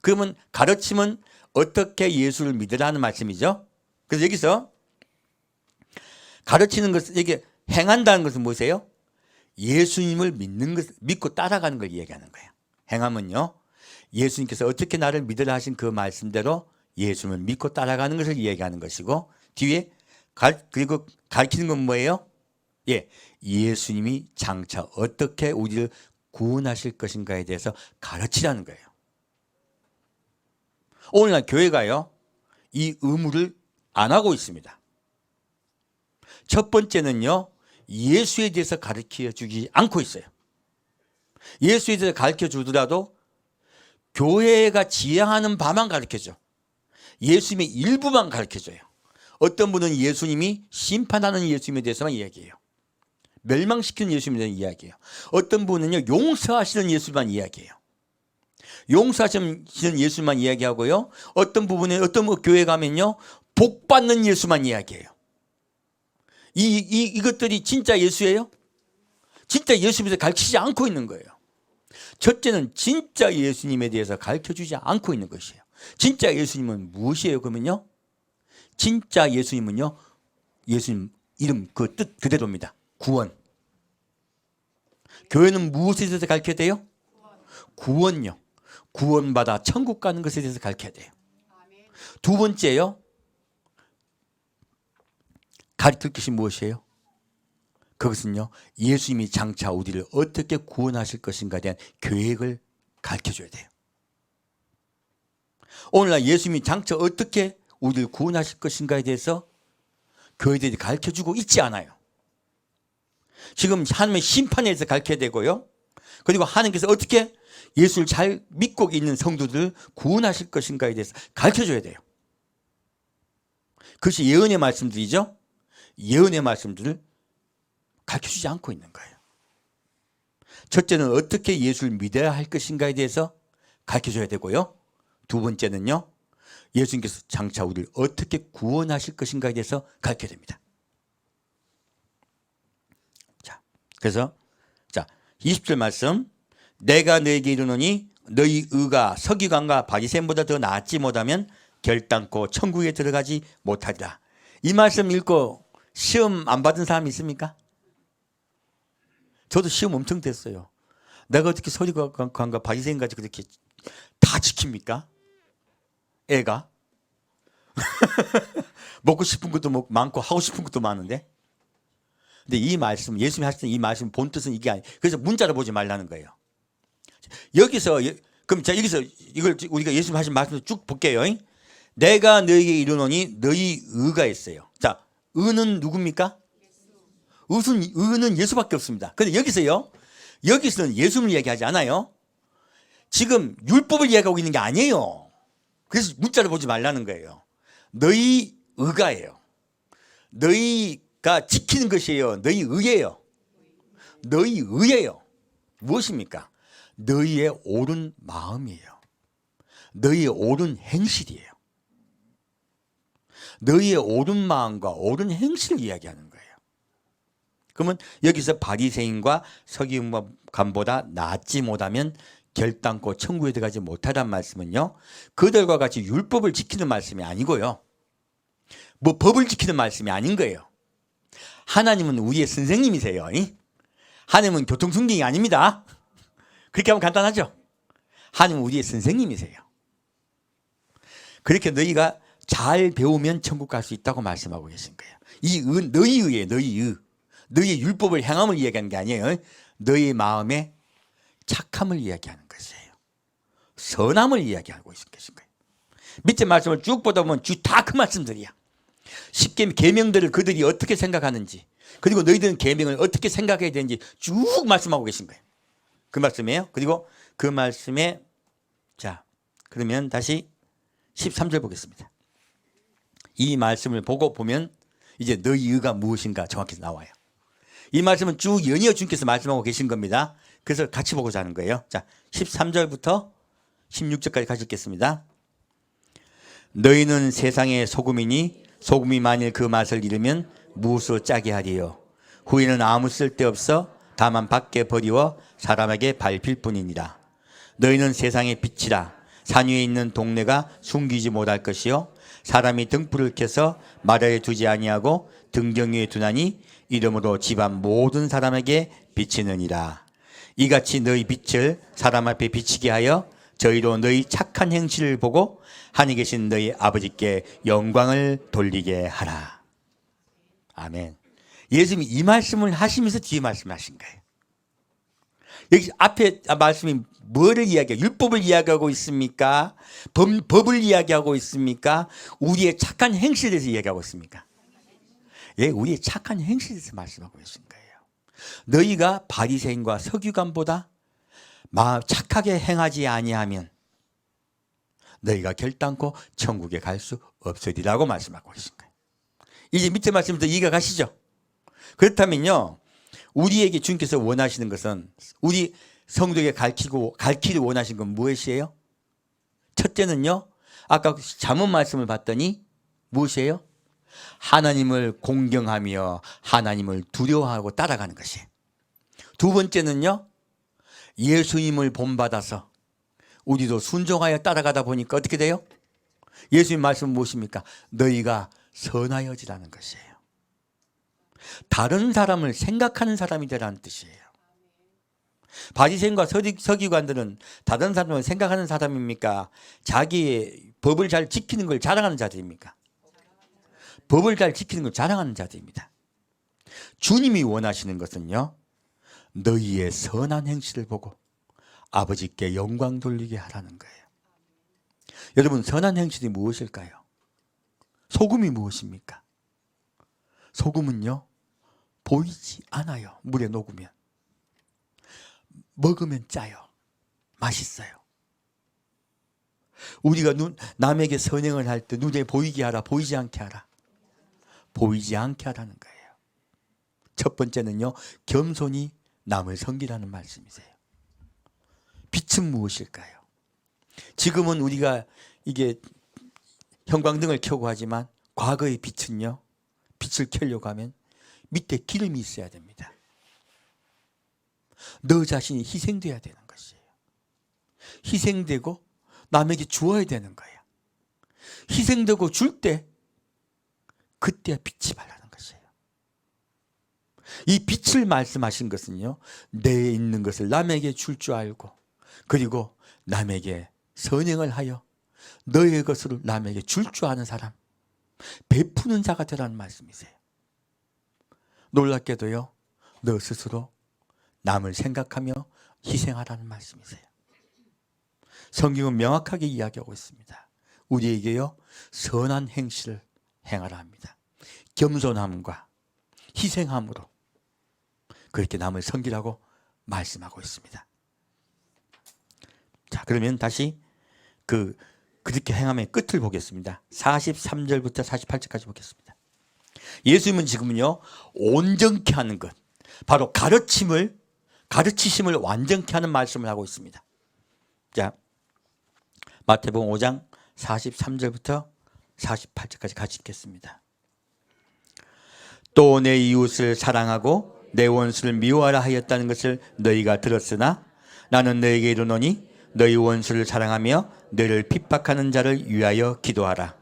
그러면 가르침은 어떻게 예수를 믿으라는 말씀이죠. 그래서 여기서 가르치는 것은, 이게 행한다는 것은 무엇이에요? 예수님을 믿는 것, 믿고 따라가는 걸 이야기하는 거예요. 행함은요, 예수님께서 어떻게 나를 믿으라 하신 그 말씀대로 예수님을 믿고 따라가는 것을 이야기하는 것이고, 뒤에 그리고 가르치는 건 뭐예요? 예, 예수님이 장차 어떻게 우리를 구원하실 것인가에 대해서 가르치라는 거예요. 오늘날 교회가요, 이 의무를 안 하고 있습니다. 첫 번째는요, 예수에 대해서 가르쳐 주지 않고 있어요. 예수에 대해서 가르쳐 주더라도 교회가 지향하는 바만 가르쳐줘. 예수님의 일부만 가르쳐줘요. 어떤 분은 예수님이 심판하는 예수님에 대해서만 이야기해요. 멸망시키는 예수님에 대한 이야기해요. 어떤 분은요, 용서하시는 예수만 이야기해요. 용서하시는 예수만 이야기하고요, 어떤 부분에 어떤 교회 가면요, 복 받는 예수만 이야기해요. 이것들이 진짜 예수예요? 진짜 예수님에 대해서 가르치지 않고 있는 거예요. 첫째는 진짜 예수님에 대해서 가르쳐주지 않고 있는 것이에요. 진짜 예수님은 무엇이에요? 그러면요, 진짜 예수님은요, 예수님 이름 그 뜻 그대로입니다. 구원. 교회는 무엇에 대해서 가르쳐야 돼요? 구원요. 구원받아 천국 가는 것에 대해서 가르쳐야 돼요. 두 번째요, 가르칠 것이 무엇이에요? 그것은요, 예수님이 장차 우리를 어떻게 구원하실 것인가에 대한 계획을 가르쳐줘야 돼요. 오늘날 예수님이 장차 어떻게 우리를 구원하실 것인가에 대해서 교회들이 가르쳐주고 있지 않아요. 지금 하나님의 심판에 대해서 가르쳐야 되고요, 그리고 하나님께서 어떻게 예수를 잘 믿고 있는 성도들을 구원하실 것인가에 대해서 가르쳐줘야 돼요. 그것이 예언의 말씀들이죠. 예언의 말씀들을 가르쳐주지 않고 있는 거예요. 첫째는 어떻게 예수를 믿어야 할 것인가에 대해서 가르쳐줘야 되고요, 두 번째는요, 예수님께서 장차 우리를 어떻게 구원하실 것인가에 대해서 가르쳐야 됩니다. 자, 그래서 20절 말씀, 내가 너에게 이르노니 너희 의가 서기관과 바리새인보다 더 낫지 못하면 결단코 천국에 들어가지 못하리라. 이 말씀 읽고 시험 안 받은 사람 있습니까? 저도 시험 엄청 됐어요. 내가 어떻게 서기관과 바리새인까지 그렇게 다 지킵니까? 애가 먹고 싶은 것도 많고 하고 싶은 것도 많은데. 근데 이 말씀, 예수님이 하시는 이 말씀 본 뜻은 이게 아니에요. 그래서 문자로 보지 말라는 거예요. 여기서, 그럼 자, 여기서 이걸 우리가 예수님 하신 말씀을 쭉 볼게요. 내가 너에게 이르노니 너희 의가 있어요. 자, 의는 누굽니까? 의는 예수밖에 없습니다. 근데 여기서는 예수를 얘기하지 않아요. 지금 율법을 이야기하고 있는 게 아니에요. 그래서 문자를 보지 말라는 거예요. 너희 의가예요. 너희가 지키는 것이에요. 너희 의예요. 너희 의예요. 무엇입니까? 너희의 옳은 마음이에요. 너희의 옳은 행실이에요. 너희의 옳은 마음과 옳은 행실을 이야기하는 거예요. 그러면 여기서 바리새인과 서기관보다 낫지 못하면 결단코 천국에 들어가지 못하란 말씀은요, 그들과 같이 율법을 지키는 말씀이 아니고요, 뭐 법을 지키는 말씀이 아닌 거예요. 하나님은 우리의 선생님이세요. 하나님은 교통순경이 아닙니다. 그렇게 하면 간단하죠. 하나님은 우리의 선생님이세요. 그렇게 너희가 잘 배우면 천국 갈 수 있다고 말씀하고 계신 거예요. 이 너희 의예요. 너희 의. 너희의 율법을 행함을 이야기하는 게 아니에요. 너희의 마음의 착함을 이야기하는 것이에요. 선함을 이야기하고 계신 거예요. 밑에 말씀을 쭉 보다 보면 다 그 말씀들이야. 10개 계명들을 그들이 어떻게 생각하는지, 그리고 너희들은 계명을 어떻게 생각해야 되는지 쭉 말씀하고 계신 거예요. 그 말씀이에요. 그리고 그 말씀에, 자, 그러면 다시 13절 보겠습니다. 이 말씀을 보고 보면 이제 너희 의가 무엇인가 정확히 나와요. 이 말씀은 쭉 연이어 주님께서 말씀하고 계신 겁니다. 그래서 같이 보고자 하는 거예요. 자, 13절부터 16절까지 같이 읽겠습니다. 너희는 세상의 소금이니 소금이 만일 그 맛을 잃으면 무엇으로 짜게 하리요? 후에는 아무 쓸데없어 다만 밖에 버리워 사람에게 밟힐 뿐이니라. 너희는 세상의 빛이라. 산 위에 있는 동네가 숨기지 못할 것이요, 사람이 등불을 켜서 마루에 두지 아니하고 등경 위에 두나니 이러므로 집안 모든 사람에게 비치느니라. 이같이 너희 빛을 사람 앞에 비치게 하여 저희로 너희 착한 행실을 보고 하늘에 계신 너희 아버지께 영광을 돌리게 하라. 아멘. 예수님이 이 말씀을 하시면서 뒤에 말씀하신 거예요. 여기 앞에 말씀이 뭐를 이야기해요? 율법을 이야기하고 있습니까? 법을 이야기하고 있습니까? 우리의 착한 행실에 대해서 이야기하고 있습니까? 예, 우리의 착한 행실에 대해서 말씀하고 계신 거예요. 너희가 바리새인과 서기관보다 착하게 행하지 아니하면 너희가 결단코 천국에 갈 수 없으리라고 말씀하고 계신 거예요. 이제 밑에 말씀부터 이해가 가시죠? 그렇다면요, 우리에게 주님께서 원하시는 것은, 우리 성도에게 가르치기 원하신 건 무엇이에요? 첫째는요, 아까 잠언 말씀을 봤더니 무엇이에요? 하나님을 공경하며 하나님을 두려워하고 따라가는 것이에요. 두 번째는요, 예수님을 본받아서 우리도 순종하여 따라가다 보니까 어떻게 돼요? 예수님 말씀은 무엇입니까? 너희가 선하여지라는 것이에요. 다른 사람을 생각하는 사람이 되라는 뜻이에요. 바리새인과 서기관들은 다른 사람을 생각하는 사람입니까? 자기의 법을 잘 지키는 걸 자랑하는 자들입니까? 법을 잘 지키는 걸 자랑하는 자들입니다. 주님이 원하시는 것은요, 너희의 선한 행실을 보고 아버지께 영광 돌리게 하라는 거예요. 여러분, 선한 행실이 무엇일까요? 소금이 무엇입니까? 소금은요, 보이지 않아요. 물에 녹으면. 먹으면 짜요. 맛있어요. 우리가 남에게 선행을 할 때 눈에 보이게 하라, 보이지 않게 하라. 보이지 않게 하라는 거예요. 첫 번째는요, 겸손히 남을 섬기라는 말씀이세요. 빛은 무엇일까요? 지금은 우리가 이게 형광등을 켜고 하지만 과거의 빛은요, 빛을 켜려고 하면 밑에 기름이 있어야 됩니다. 너 자신이 희생돼야 되는 것이에요. 희생되고 남에게 주어야 되는 거예요. 희생되고 줄 때 그때야 빛이 발하는 것이에요. 이 빛을 말씀하신 것은요, 내에 있는 것을 남에게 줄 줄 알고, 그리고 남에게 선행을 하여 너의 것을 남에게 줄 줄 아는 사람, 베푸는 자가 되라는 말씀이세요. 놀랍게도요, 너 스스로 남을 생각하며 희생하라는 말씀이세요. 성경은 명확하게 이야기하고 있습니다. 우리에게요, 선한 행실을 행하라 합니다. 겸손함과 희생함으로 그렇게 남을 섬기라고 말씀하고 있습니다. 자, 그러면 다시 그렇게 행함의 끝을 보겠습니다. 43절부터 48절까지 보겠습니다. 예수님은 지금은요, 온전케 하는 것, 바로 가르치심을 완전케 하는 말씀을 하고 있습니다. 자, 마태복음 5장 43절부터 48절까지 같이 읽겠습니다. 또 내 이웃을 사랑하고 내 원수를 미워하라 하였다는 것을 너희가 들었으나 나는 너희에게 이르노니 너희 원수를 사랑하며 너희를 핍박하는 자를 위하여 기도하라.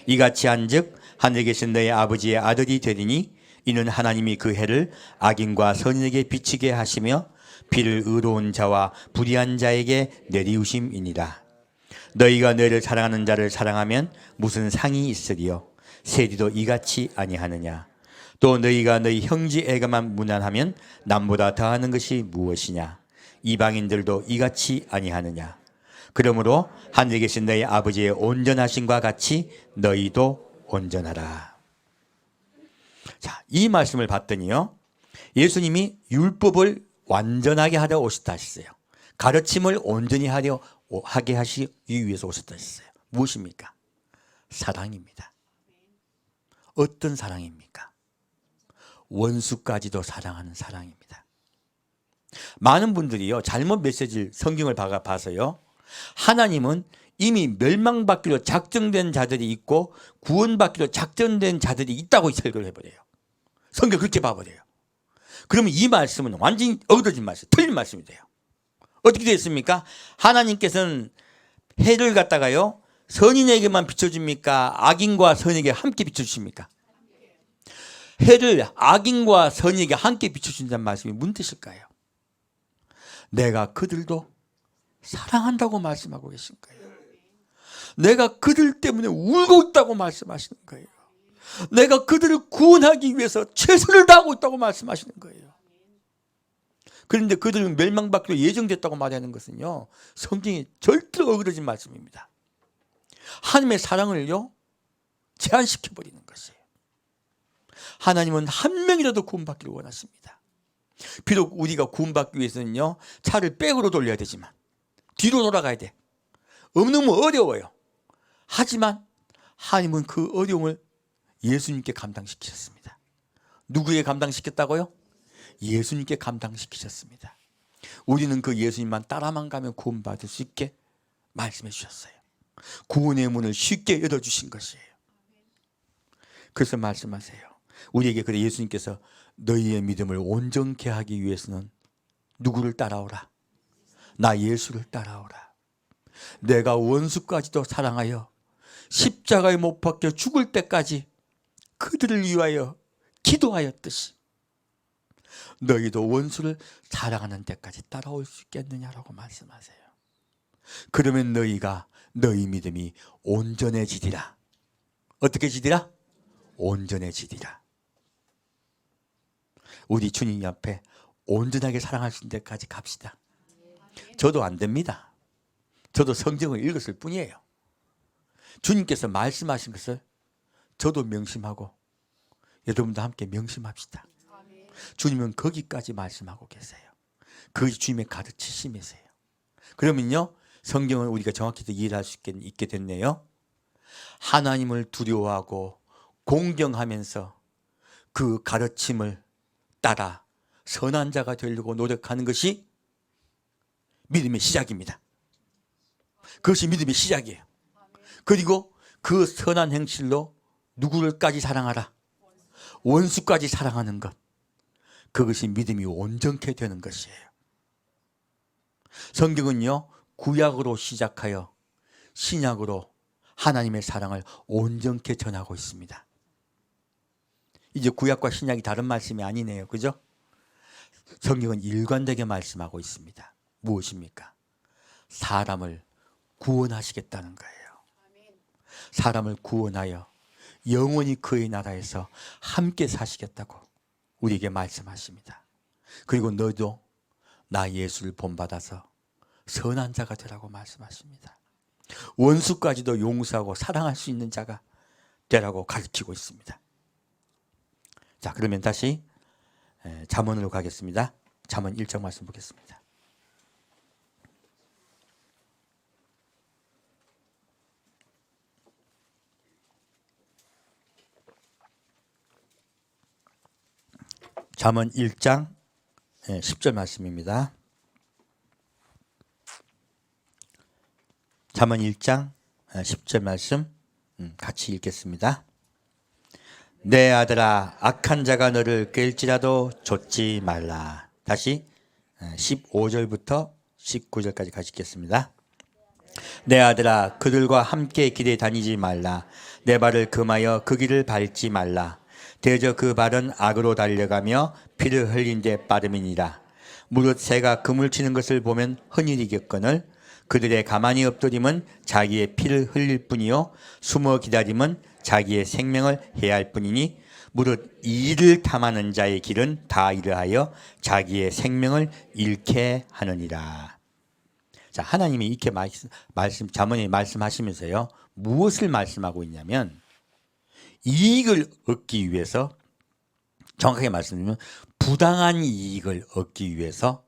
이같이 한즉 하늘에 계신 너희 아버지의 아들이 되리니 이는 하나님이 그 해를 악인과 선인에게 비치게 하시며 비를 의로운 자와 불의한 자에게 내리우심이니라. 너희가 너희를 사랑하는 자를 사랑하면 무슨 상이 있으리요? 세리도 이같이 아니하느냐? 또 너희가 너희 형제에게만 무난하면 남보다 더하는 것이 무엇이냐? 이방인들도 이같이 아니하느냐? 그러므로 하늘에 계신 너희 아버지의 온전하심과 같이 너희도 온전하라. 자, 이 말씀을 봤더니요, 예수님이 율법을 완전하게 하려 오셨다 하셨어요. 가르침을 온전히 하게 하시기 위해서 오셨다 하셨어요. 무엇입니까? 사랑입니다. 어떤 사랑입니까? 원수까지도 사랑하는 사랑입니다. 많은 분들이요, 잘못 메시지를 성경을 봐서요, 하나님은 이미 멸망받기로 작정된 자들이 있고 구원받기로 작정된 자들이 있다고 설교를 해버려요. 성경 그렇게 봐버려요. 그러면 이 말씀은 완전히 어그러진 말씀, 틀린 말씀이 돼요. 어떻게 되었습니까? 하나님께서는 해를 갖다가요, 선인에게만 비춰줍니까? 악인과 선인에게 함께 비춰주십니까? 해를 악인과 선인에게 함께 비춰준다는 말씀이 무슨 뜻일까요? 내가 그들도 사랑한다고 말씀하고 계신 거예요. 내가 그들 때문에 울고 있다고 말씀하시는 거예요. 내가 그들을 구원하기 위해서 최선을 다하고 있다고 말씀하시는 거예요. 그런데 그들은 멸망받기로 예정됐다고 말하는 것은요, 성경이 절대로 어그러진 말씀입니다. 하나님의 사랑을요, 제한시켜버리는 것이에요. 하나님은 한 명이라도 구원받기를 원하십니다. 비록 우리가 구원받기 위해서는요, 차를 백으로 돌려야 되지만 뒤로 돌아가야 돼. 너무 어려워요. 하지만 하나님은 그 어려움을 예수님께 감당시키셨습니다. 누구에게 감당시켰다고요? 예수님께 감당시키셨습니다. 우리는 그 예수님만 따라만 가면 구원받을 수 있게 말씀해 주셨어요. 구원의 문을 쉽게 열어주신 것이에요. 그래서 말씀하세요. 우리에게 그래 예수님께서 너희의 믿음을 온전케 하기 위해서는 누구를 따라오라? 나 예수를 따라오라. 내가 원수까지도 사랑하여 십자가에 못 박혀 죽을 때까지 그들을 위하여 기도하였듯이 너희도 원수를 사랑하는 데까지 따라올 수 있겠느냐라고 말씀하세요. 그러면 너희 믿음이 온전해지리라. 어떻게 지리라? 온전해지리라. 우리 주님 앞에 온전하게 사랑할 수 있는 데까지 갑시다. 저도 안 됩니다. 저도 성경을 읽었을 뿐이에요. 주님께서 말씀하신 것을 저도 명심하고 여러분도 함께 명심합시다. 주님은 거기까지 말씀하고 계세요. 그것이 주님의 가르치심이세요. 그러면요, 성경을 우리가 정확히 이해할 수 있게 됐네요. 하나님을 두려워하고 공경하면서 그 가르침을 따라 선한 자가 되려고 노력하는 것이 믿음의 시작입니다. 그것이 믿음의 시작이에요. 그리고 그 선한 행실로 누구를까지 사랑하라? 원수까지 사랑하는 것. 그것이 믿음이 온전케 되는 것이에요. 성경은요, 구약으로 시작하여 신약으로 하나님의 사랑을 온전케 전하고 있습니다. 이제 구약과 신약이 다른 말씀이 아니네요. 그죠? 성경은 일관되게 말씀하고 있습니다. 무엇입니까? 사람을 구원하시겠다는 거예요. 사람을 구원하여 영원히 그의 나라에서 함께 사시겠다고 우리에게 말씀하십니다. 그리고 너도 나 예수를 본받아서 선한 자가 되라고 말씀하십니다. 원수까지도 용서하고 사랑할 수 있는 자가 되라고 가르치고 있습니다. 자, 그러면 다시 잠언으로 가겠습니다. 잠언 1장 말씀 보겠습니다. 잠언 1장 10절 말씀입니다. 잠언 1장 10절 말씀 같이 읽겠습니다. 내 아들아, 악한 자가 너를 꿰일지라도 좇지 말라. 다시 15절부터 19절까지 같이 읽겠습니다. 내 아들아, 그들과 함께 길에 다니지 말라. 내 발을 금하여 그 길을 밟지 말라. 대저 그 발은 악으로 달려가며 피를 흘린 데 빠름이니라. 무릇 새가 그물 치는 것을 보면 흔히리겠거늘 그들의 가만히 엎드림은 자기의 피를 흘릴 뿐이요 숨어 기다림은 자기의 생명을 해할 뿐이니 무릇 이를 탐하는 자의 길은 다 이러하여 자기의 생명을 잃게 하느니라. 자, 하나님이 이렇게 잠언에 말씀하시면서요, 무엇을 말씀하고 있냐면 이익을 얻기 위해서, 정확하게 말씀드리면 부당한 이익을 얻기 위해서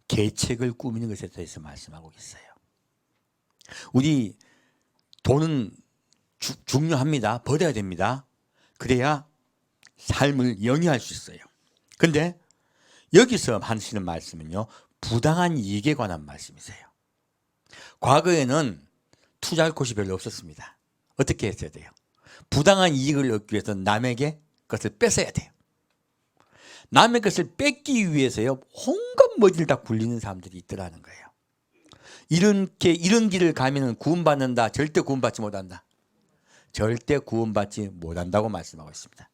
계책을 꾸미는 것에 대해서 말씀하고 있어요. 우리 돈은 중요합니다. 벌어야 됩니다. 그래야 삶을 영위할 수 있어요. 그런데 여기서 하시는 말씀은요, 부당한 이익에 관한 말씀이세요. 과거에는 투자할 곳이 별로 없었습니다. 어떻게 했어야 돼요? 부당한 이익을 얻기 위해서 남에게 것을 뺏어야 돼요. 남의 것을 뺏기 위해서요, 온갖 머리를 다 굴리는 사람들이 있더라는 거예요. 이런 길을 가면은 구원받는다. 절대 구원받지 못한다. 절대 구원받지 못한다고 말씀하고 있습니다.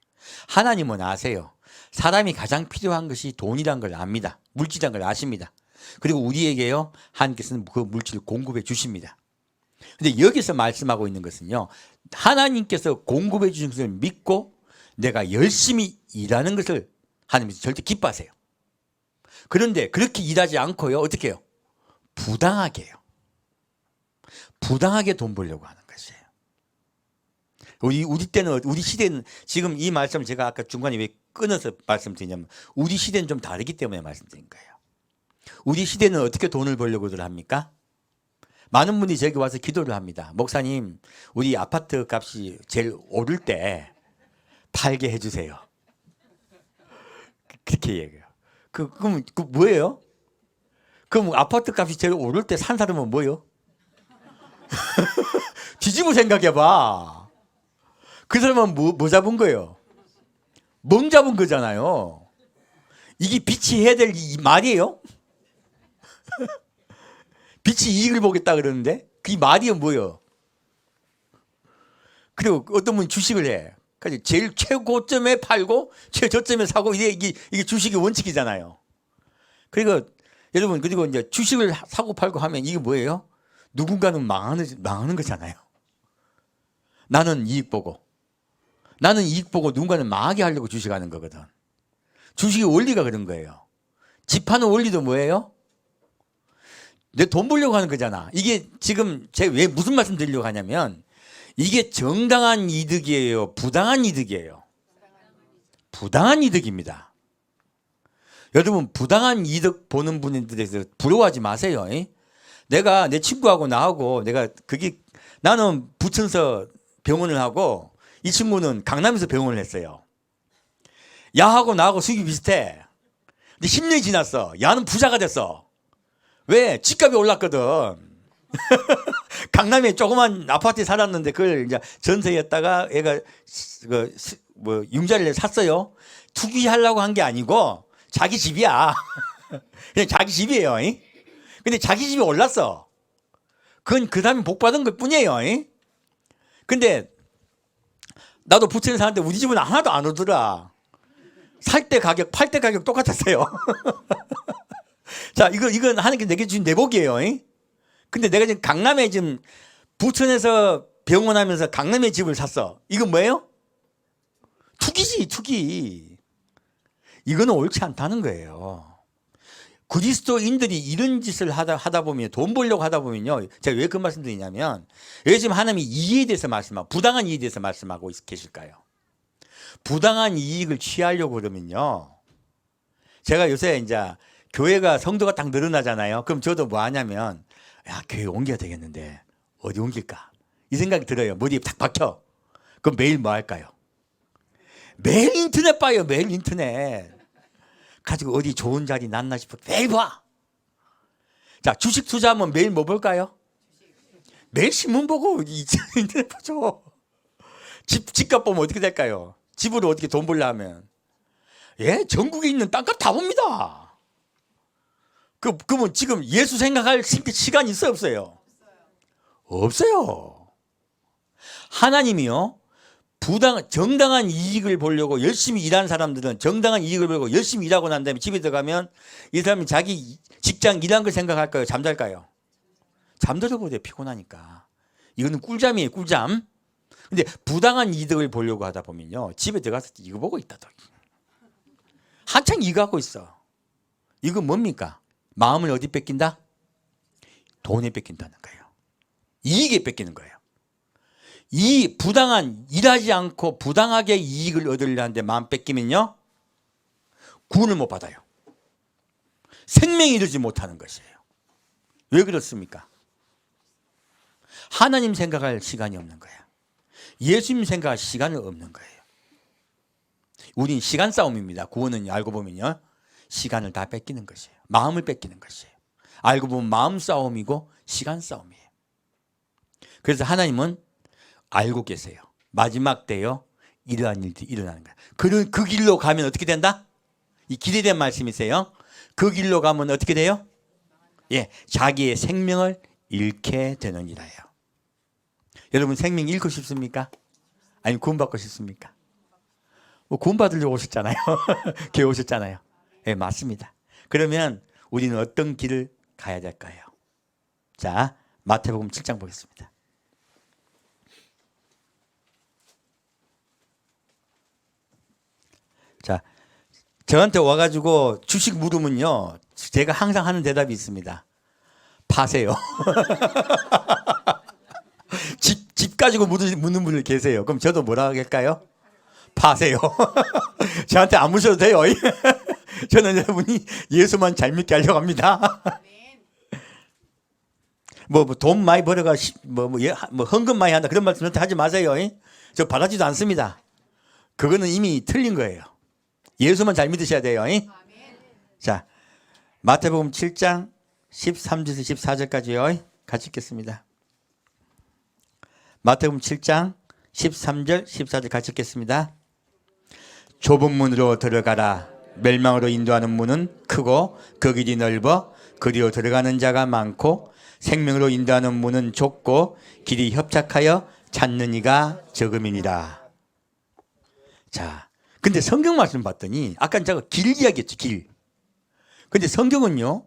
하나님은 아세요. 사람이 가장 필요한 것이 돈이란 걸 압니다. 물질이란 걸 아십니다. 그리고 우리에게요, 하나님께서는 그 물질을 공급해 주십니다. 근데 여기서 말씀하고 있는 것은요, 하나님께서 공급해 주신 것을 믿고 내가 열심히 일하는 것을 하나님께서 절대 기뻐하세요. 그런데 그렇게 일하지 않고요, 어떻게 해요? 부당하게 해요. 부당하게 돈 벌려고 하는 것이에요. 우리 시대는 지금 이 말씀을 제가 아까 중간에 왜 끊어서 말씀드리냐면 우리 시대는 좀 다르기 때문에 말씀드린 거예요. 우리 시대는 어떻게 돈을 벌려고들 합니까? 많은 분들이 저기 와서 기도를 합니다. 목사님, 우리 아파트 값이 제일 오를 때 팔게 해주세요. 그렇게 얘기해요. 그럼 뭐예요? 그럼 아파트 값이 제일 오를 때 산 사람은 뭐예요? 뒤집어 생각해봐. 그 사람은 뭐 잡은 거예요? 멍 잡은 거잖아요. 이게 빛이 해야 될 이 말이에요? 빛이 이익을 보겠다 그러는데 그게 말이 뭐예요? 그리고 어떤 분은 주식을 해. 그래서 제일 최고점에 팔고 최저점에 사고 이게 주식의 원칙이잖아요. 그리고 여러분 그리고 이제 주식을 사고 팔고 하면 이게 뭐예요? 누군가는 망하는 거잖아요. 나는 이익 보고 누군가는 망하게 하려고 주식하는 거거든. 주식의 원리가 그런 거예요. 집 파는 원리도 뭐예요? 내 돈 벌려고 하는 거잖아. 이게 지금 제가 왜 무슨 말씀 드리려고 하냐면 이게 정당한 이득이에요? 부당한 이득이에요? 부당한 이득입니다. 여러분 부당한 이득 보는 분들에서 부러워하지 마세요. 내가 내 친구하고 나하고 나는 부천서 병원을 하고 이 친구는 강남에서 병원을 했어요. 야하고 나하고 수익이 비슷해. 근데 10년이 지났어. 야는 부자가 됐어. 왜? 집값이 올랐거든. 강남에 조그만 아파트에 살았는데 그걸 이제 전세였다가 애가 융자리를 샀어요. 투기하려고 한 게 아니고 자기 집이야. 그냥 자기 집이에요. 근데 자기 집이 올랐어. 그건 그 다음에 복 받은 것 뿐이에요. 근데 나도 부천에 사는데 우리 집은 하나도 안 오더라. 살 때 가격, 팔 때 가격 똑같았어요. 자, 이건 하나님께 내게 주신 내복이에요. 근데 내가 지금 강남에 지금 부천에서 병원하면서 강남에 집을 샀어. 이건 뭐예요? 투기지, 투기. 이거는 옳지 않다는 거예요. 그리스도인들이 이런 짓을 하다 보면 돈 벌려고 하다 보면요. 제가 왜 그 말씀 드리냐면 요즘 하나님이 이익에 대해서 말씀하고 부당한 이익에 대해서 말씀하고 계실까요? 부당한 이익을 취하려고 그러면요. 제가 요새 이제 교회가 성도가 딱 늘어나잖아요. 그럼 저도 뭐 하냐면 야, 교회 옮겨야 되겠는데 어디 옮길까? 이 생각이 들어요. 머리에 딱 박혀. 그럼 매일 뭐 할까요? 매일 인터넷 봐요. 매일 인터넷. 가지고 어디 좋은 자리 났나 싶어 매일 봐. 자, 주식 투자하면 매일 뭐 볼까요? 매일 신문 보고 인터넷 보죠. 집값 보면 어떻게 될까요? 집으로 어떻게 돈 벌려 하면 예, 전국에 있는 땅값 다 봅니다. 그러면 지금 예수 생각할 시간이 있어요, 없어요? 없어요. 하나님이요. 정당한 이익을 보려고 열심히 일하는 사람들은 정당한 이익을 보려고 열심히 일하고 난 다음에 집에 들어가면 이 사람이 자기 직장 일한 걸 생각할까요? 잠잘까요? 잠들어 보세요. 피곤하니까. 이거는 꿀잠이에요. 꿀잠. 근데 부당한 이득을 보려고 하다 보면요. 집에 들어가서 이거 보고 있다. 한창 이거 하고 있어. 이건 뭡니까? 마음을 어디 뺏긴다? 돈에 뺏긴다는 거예요. 이익에 뺏기는 거예요. 이 부당한 일하지 않고 부당하게 이익을 얻으려는데 마음 뺏기면요. 구원을 못 받아요. 생명에 이르지 못하는 것이에요. 왜 그렇습니까? 하나님 생각할 시간이 없는 거예요. 예수님 생각할 시간이 없는 거예요. 우린 시간 싸움입니다. 구원은 알고 보면요. 시간을 다 뺏기는 것이에요. 마음을 뺏기는 것이에요. 알고 보면 마음 싸움이고 시간 싸움이에요. 그래서 하나님은 알고 계세요. 마지막 때요. 이러한 일들이 일어나는 거예요. 그 길로 가면 어떻게 된다? 이 기대된 말씀이세요. 그 길로 가면 어떻게 돼요? 예, 자기의 생명을 잃게 되느니라요. 여러분 생명 잃고 싶습니까? 아니면 구원받고 싶습니까? 뭐 구원받으려고 오셨잖아요. 교회 오셨잖아요. 예, 맞습니다. 그러면 우리는 어떤 길을 가야 될까요? 자, 마태복음 7장 보겠습니다. 자, 저한테 와가지고 주식 물으면요. 제가 항상 하는 대답이 있습니다. 파세요. 집 가지고 묻는 분들 계세요. 그럼 저도 뭐라 할까요? 파세요. 저한테 안 묻어도 돼요. 저는 여러분이 예수만 잘 믿게 하려고 합니다. 돈 많이 벌어가 헌금 많이 한다 그런 말씀 하지 마세요. 저 바라지도 않습니다. 그거는 이미 틀린 거예요. 예수만 잘 믿으셔야 돼요. 자, 마태복음 7장 13절에서 14절까지요. 같이 읽겠습니다. 마태복음 7장 13절 14절 같이 읽겠습니다. 좁은 문으로 들어가라. 멸망으로 인도하는 문은 크고 그 길이 넓어 그리로 들어가는 자가 많고 생명으로 인도하는 문은 좁고 길이 협착하여 찾는 이가 적음이니라. 자, 근데 성경 말씀 봤더니 아까 제가 길 이야기했죠, 길. 근데 성경은요,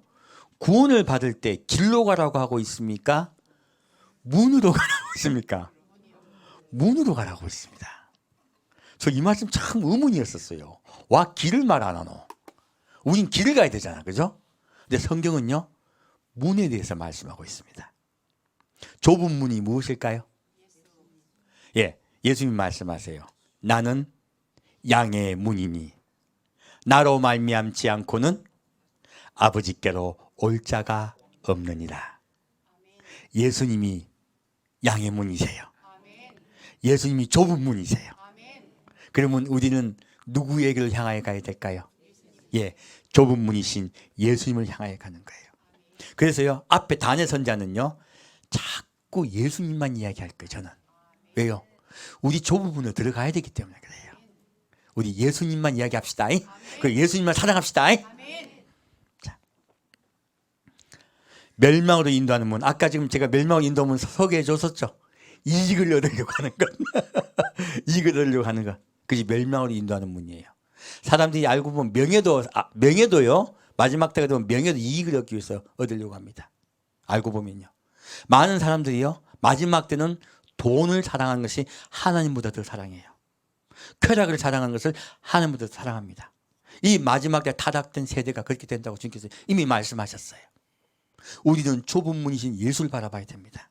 구원을 받을 때 길로 가라고 하고 있습니까? 문으로 가라고 있습니까? 문으로 가라고 있습니다. 저 이 말씀 참 의문이었었어요. 와, 길을 말 안 하노? 우린 길을 가야 되잖아, 그죠? 근데 성경은요, 문에 대해서 말씀하고 있습니다. 좁은 문이 무엇일까요? 예, 예수님 말씀하세요. 나는 양의 문이니 나로 말미암지 않고는 아버지께로 올 자가 없느니라. 예수님이 양의 문이세요. 예수님이 좁은 문이세요. 그러면 우리는 누구에게를 향하여 가야 될까요? 예, 좁은 문이신 예수님을 향하여 가는 거예요. 그래서요, 앞에 다니엘 선자는요, 자꾸 예수님만 이야기할 거예요. 저는 왜요? 우리 좁은 문으로 들어가야 되기 때문에 그래요. 우리 예수님만 이야기합시다. 그 예수님만 사랑합시다. 자, 멸망으로 인도하는 문. 아까 지금 제가 멸망으로 인도하는 문 소개해 줬었죠. 이익을 얻으려고 하는 것. 이익을 얻으려고 하는 것. 그게 멸망으로 인도하는 문이에요. 사람들이 알고 보면 명예도요. 마지막 때가 되면 명예도 이익을 얻기 위해서 얻으려고 합니다. 알고 보면요. 많은 사람들이요. 마지막 때는 돈을 사랑하는 것이 하나님보다 더 사랑해요. 쾌락을 사랑하는 것을 하나님보다 더 사랑합니다. 이 마지막 때 타락된 세대가 그렇게 된다고 주님께서 이미 말씀하셨어요. 우리는 좁은 문이신 예수를 바라봐야 됩니다.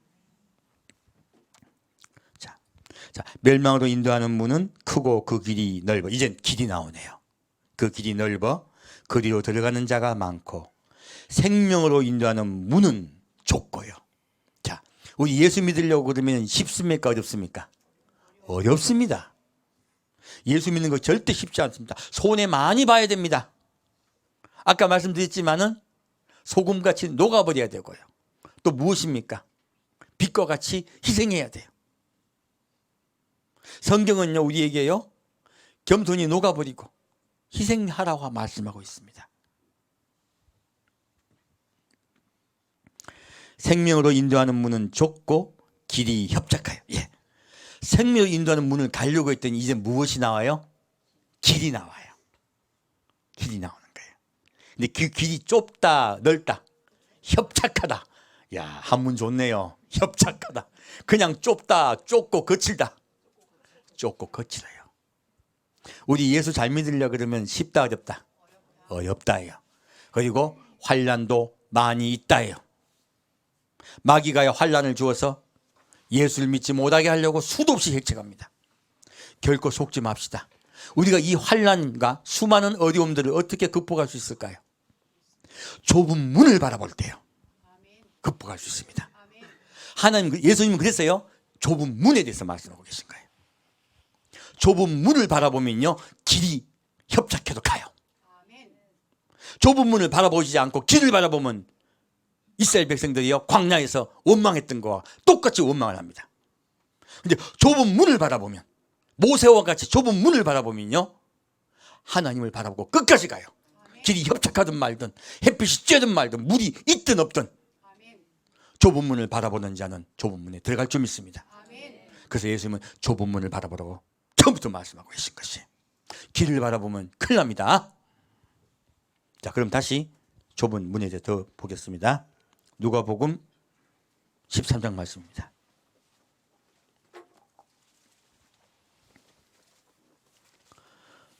자, 멸망으로 인도하는 문은 크고 그 길이 넓어. 이젠 길이 나오네요. 그 길이 넓어 그리로 들어가는 자가 많고 생명으로 인도하는 문은 좁고요. 자, 우리 예수 믿으려고 그러면 쉽습니까? 어렵습니까? 어렵습니다. 예수 믿는 거 절대 쉽지 않습니다. 손해 많이 봐야 됩니다. 아까 말씀드렸지만은 소금같이 녹아버려야 되고요. 또 무엇입니까? 빛과 같이 희생해야 돼요. 성경은요, 우리에게요, 겸손히 녹아버리고 희생하라고 말씀하고 있습니다. 생명으로 인도하는 문은 좁고 길이 협착하여. 예. 생명으로 인도하는 문을 가려고 했더니 이제 무엇이 나와요? 길이 나와요. 길이 나오는 거예요. 근데 그 길이 좁다, 넓다, 협착하다. 야, 한문 좋네요. 협착하다. 그냥 좁다, 좁고 거칠다. 좁고 거칠어요. 우리 예수 잘 믿으려 그러면 쉽다, 어렵다? 어렵다예요. 그리고 환난도 많이 있다예요. 마귀가 환난을 주어서 예수를 믿지 못하게 하려고 수도 없이 해쳐갑니다. 결코 속지 맙시다. 우리가 이 환난과 수많은 어려움들을 어떻게 극복할 수 있을까요? 좁은 문을 바라볼 때요. 극복할 수 있습니다. 하나님, 예수님은 그랬어요. 좁은 문에 대해서 말씀하고 계신 거예요. 좁은 문을 바라보면요, 길이 협착해도 가요. 좁은 문을 바라보지 않고 길을 바라보면 이스라엘 백성들이요, 광야에서 원망했던 거와 똑같이 원망을 합니다. 근데 좁은 문을 바라보면, 모세와 같이 좁은 문을 바라보면요, 하나님을 바라보고 끝까지 가요. 길이 협착하든 말든 햇빛이 쬐든 말든 물이 있든 없든 좁은 문을 바라보는 자는 좁은 문에 들어갈 줄 믿습니다. 그래서 예수님은 좁은 문을 바라보라고 처음부터 말씀하고 계신 것이, 길을 바라보면 큰일 납니다. 자, 그럼 다시 좁은 문에 대해 더 보겠습니다. 누가복음 13장 말씀입니다.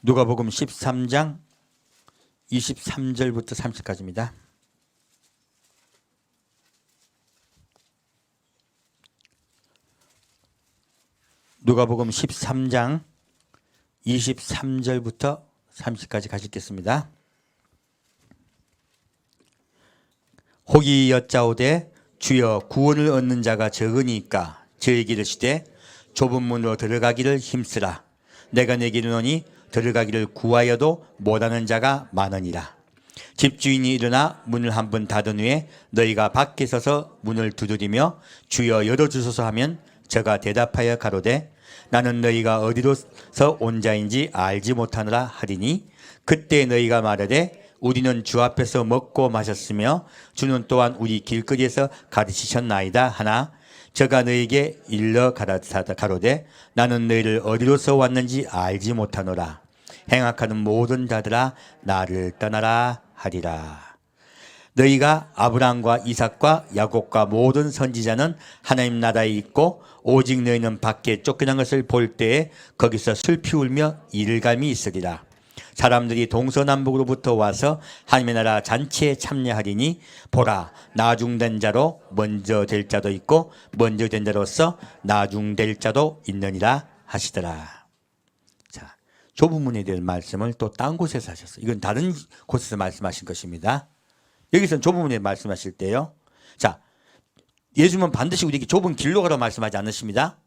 누가복음 13장 23절부터 30까지입니다. 누가복음 13장 23절부터 30까지 가시겠습니다. 혹이 여짜오되 주여 구원을 얻는 자가 적으니까 저에게 이르시되 좁은 문으로 들어가기를 힘쓰라. 내가 내게 이르노니 들어가기를 구하여도 못하는 자가 많으니라. 집주인이 일어나 문을 한 번 닫은 후에 너희가 밖에 서서 문을 두드리며 주여 열어주소서 하면 저가 대답하여 가로되 나는 너희가 어디로서 온 자인지 알지 못하노라 하리니 그때 너희가 말하되 우리는 주 앞에서 먹고 마셨으며 주는 또한 우리 길거리에서 가르치셨나이다 하나 저가 너에게 일러 가로되 나는 너희를 어디로서 왔는지 알지 못하노라. 행악하는 모든 자들아 나를 떠나라 하리라. 너희가 아브라함과 이삭과 야곱과 모든 선지자는 하나님 나라에 있고 오직 너희는 밖에 쫓겨난 것을 볼 때에 거기서 슬피 울며 이를감이 있으리라. 사람들이 동서남북으로부터 와서 하나님의 나라 잔치에 참여하리니 보라 나중된 자로 먼저 될 자도 있고 먼저 된 자로서 나중될 자도 있느니라 하시더라. 자, 좁은 문에 대한 말씀을 또 딴 곳에서 하셨어요. 이건 다른 곳에서 말씀하신 것입니다. 여기서는 좁은 문에 말씀하실 때요. 자, 예수님은 반드시 우리에게 좁은 길로 가라 말씀하지 않으십니다.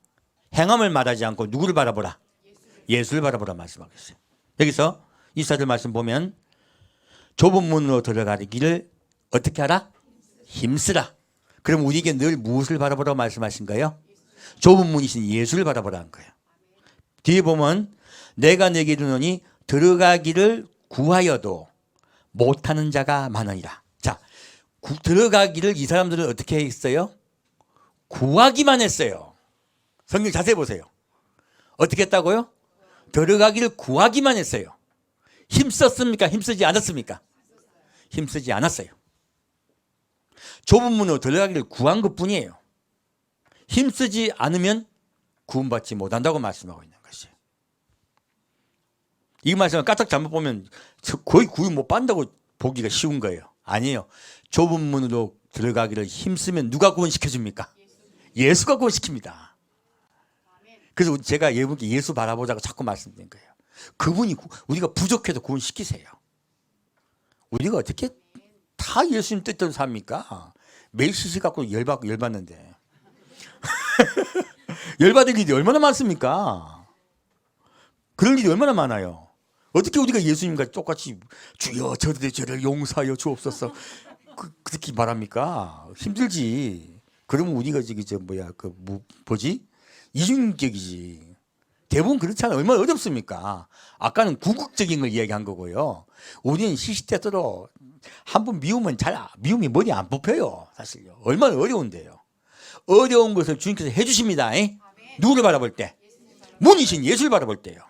행함을 말하지 않고 누구를 바라보라? 예수를 바라보라 말씀하고 있어요. 여기서 이사들 말씀 보면 좁은 문으로 들어가는 길을 어떻게 하라? 힘쓰라. 그럼 우리에게 늘 무엇을 바라보라고 말씀하신 거예요? 좁은 문이신 예수를 바라보라는 거예요. 뒤에 보면 내가 내게 이르노니 들어가기를 구하여도 못하는 자가 많으니라. 자, 들어가기를 이 사람들은 어떻게 했어요? 구하기만 했어요. 성경 자세히 보세요. 어떻게 했다고요? 들어가기를 구하기만 했어요. 힘썼습니까? 힘쓰지 않았습니까? 힘쓰지 않았어요. 좁은 문으로 들어가기를 구한 것뿐이에요. 힘쓰지 않으면 구원받지 못한다고 말씀하고 있는 것이에요. 이 말씀을 까딱 잘못 보면 거의 구원 못 받는다고 보기가 쉬운 거예요. 아니에요. 좁은 문으로 들어가기를 힘쓰면 누가 구원시켜줍니까? 예수가 구원시킵니다. 그래서 제가 여러분께 예수 바라보자고 자꾸 말씀드린 거예요. 그분이 우리가 부족해도 구원시키세요. 우리가 어떻게 다 예수님 뜻대로 삽니까? 매일 시시 갖고 열받는데 열받을 일이 얼마나 많습니까? 그런 일이 얼마나 많아요. 어떻게 우리가 예수님과 똑같이 주여 저들의 죄를 용서하여 주옵소서 그렇게 말합니까? 힘들지. 그러면 우리가 이중인격이지. 대부분 그렇잖아요. 얼마나 어렵습니까? 아까는 궁극적인 걸 이야기한 거고요. 우리는 시시때때로 한 번 미움이 머리에 안 뽑혀요. 사실요. 얼마나 어려운데요. 어려운 것을 주님께서 해주십니다. 누구를 바라볼 때? 문이신 예수를 바라볼 때요.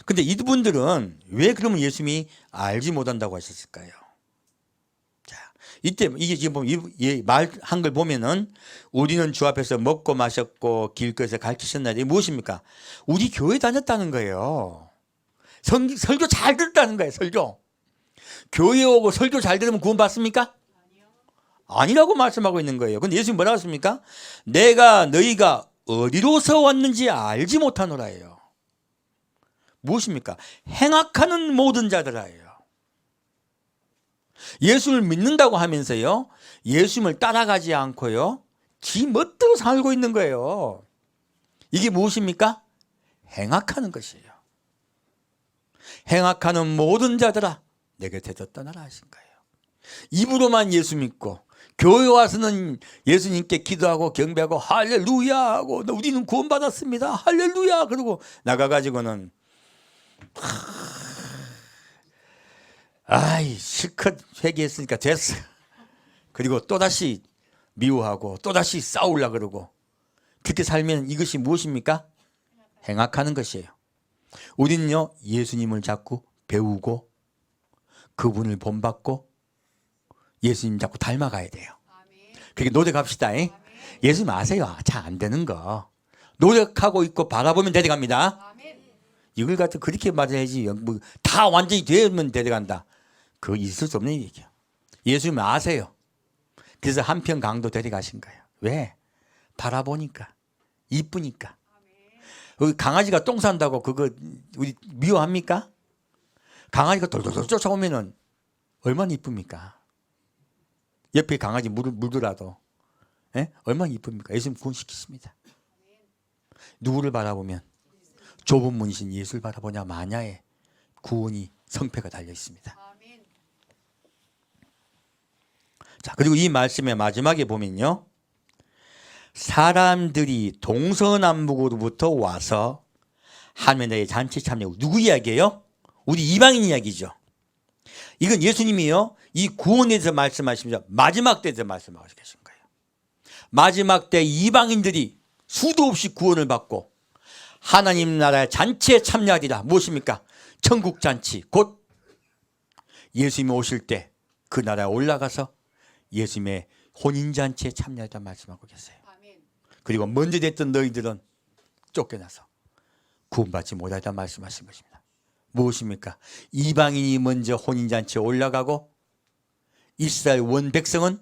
근데 이분들은 왜 그러면 예수님이 알지 못한다고 하셨을까요? 자, 이때 이게 지금 보면 말한 걸 보면은 우리는 주 앞에서 먹고 마셨고 길거리에서 가르치셨나요? 이게 무엇입니까? 우리 교회 다녔다는 거예요. 설교 잘 듣다는 거예요. 설교. 교회 오고 설교 잘 들으면 구원 받습니까? 아니라고 말씀하고 있는 거예요. 근데 예수님 뭐라고 했습니까? 내가 너희가 어디로서 왔는지 알지 못하노라예요. 무엇입니까? 행악하는 모든 자들아예요. 예수를 믿는다고 하면서요, 예수님을 따라가지 않고요, 지 멋대로 살고 있는 거예요. 이게 무엇입니까? 행악하는 것이에요. 행악하는 모든 자들아 내 곁에서 떠나라 하신 거예요. 입으로만 예수 믿고 교회 와서는 예수님께 기도하고 경배하고 할렐루야 하고 우리는 구원받았습니다 할렐루야 그러고 나가가지고는 아이 실컷 회개했으니까 됐어. 그리고 또다시 미워하고 또다시 싸우려고 그러고 그렇게 살면 이것이 무엇입니까? 행악하는 것이에요. 우리는요 예수님을 자꾸 배우고 그분을 본받고 예수님 자꾸 닮아가야 돼요. 그렇게 노력합시다. 예수님 아세요? 잘 안 되는 거 노력하고 있고 바라보면 데려갑니다. 이걸 갖다 그렇게 맞아야지 다 완전히 되면 데려간다. 그거 있을 수 없는 얘기예요. 예수님 아세요. 그래서 한편 강도 데려가신 거예요. 왜? 바라보니까 이쁘니까. 강아지가 똥 싼다고 그거 우리 미워합니까? 강아지가 돌돌돌 쫓아오면은 얼마나 이쁩니까? 옆에 강아지 물더라도 얼마나 이쁩니까? 예수님 구원시키십니다. 누구를 바라보면 좁은 문이신 예수를 바라보냐 마냐에 구원이 성패가 달려 있습니다. 자, 그리고 이 말씀의 마지막에 보면요. 사람들이 동서남북으로부터 와서 하나님의 잔치 참여 누구 이야기예요? 우리 이방인 이야기죠. 이건 예수님이요, 이 구원에 대해서 말씀하시면서 마지막 때에 대해서 말씀하고 계신 거예요. 마지막 때 이방인들이 수도 없이 구원을 받고 하나님 나라의 잔치에 참여하리라. 무엇입니까? 천국 잔치, 곧 예수님이 오실 때 그 나라에 올라가서 예수님의 혼인잔치에 참여하리라 말씀하고 계세요. 그리고 먼저 됐던 너희들은 쫓겨나서 구원받지 못하리라 말씀하신 것입니다. 무엇입니까? 이방인이 먼저 혼인잔치에 올라가고 이스라엘 원백성은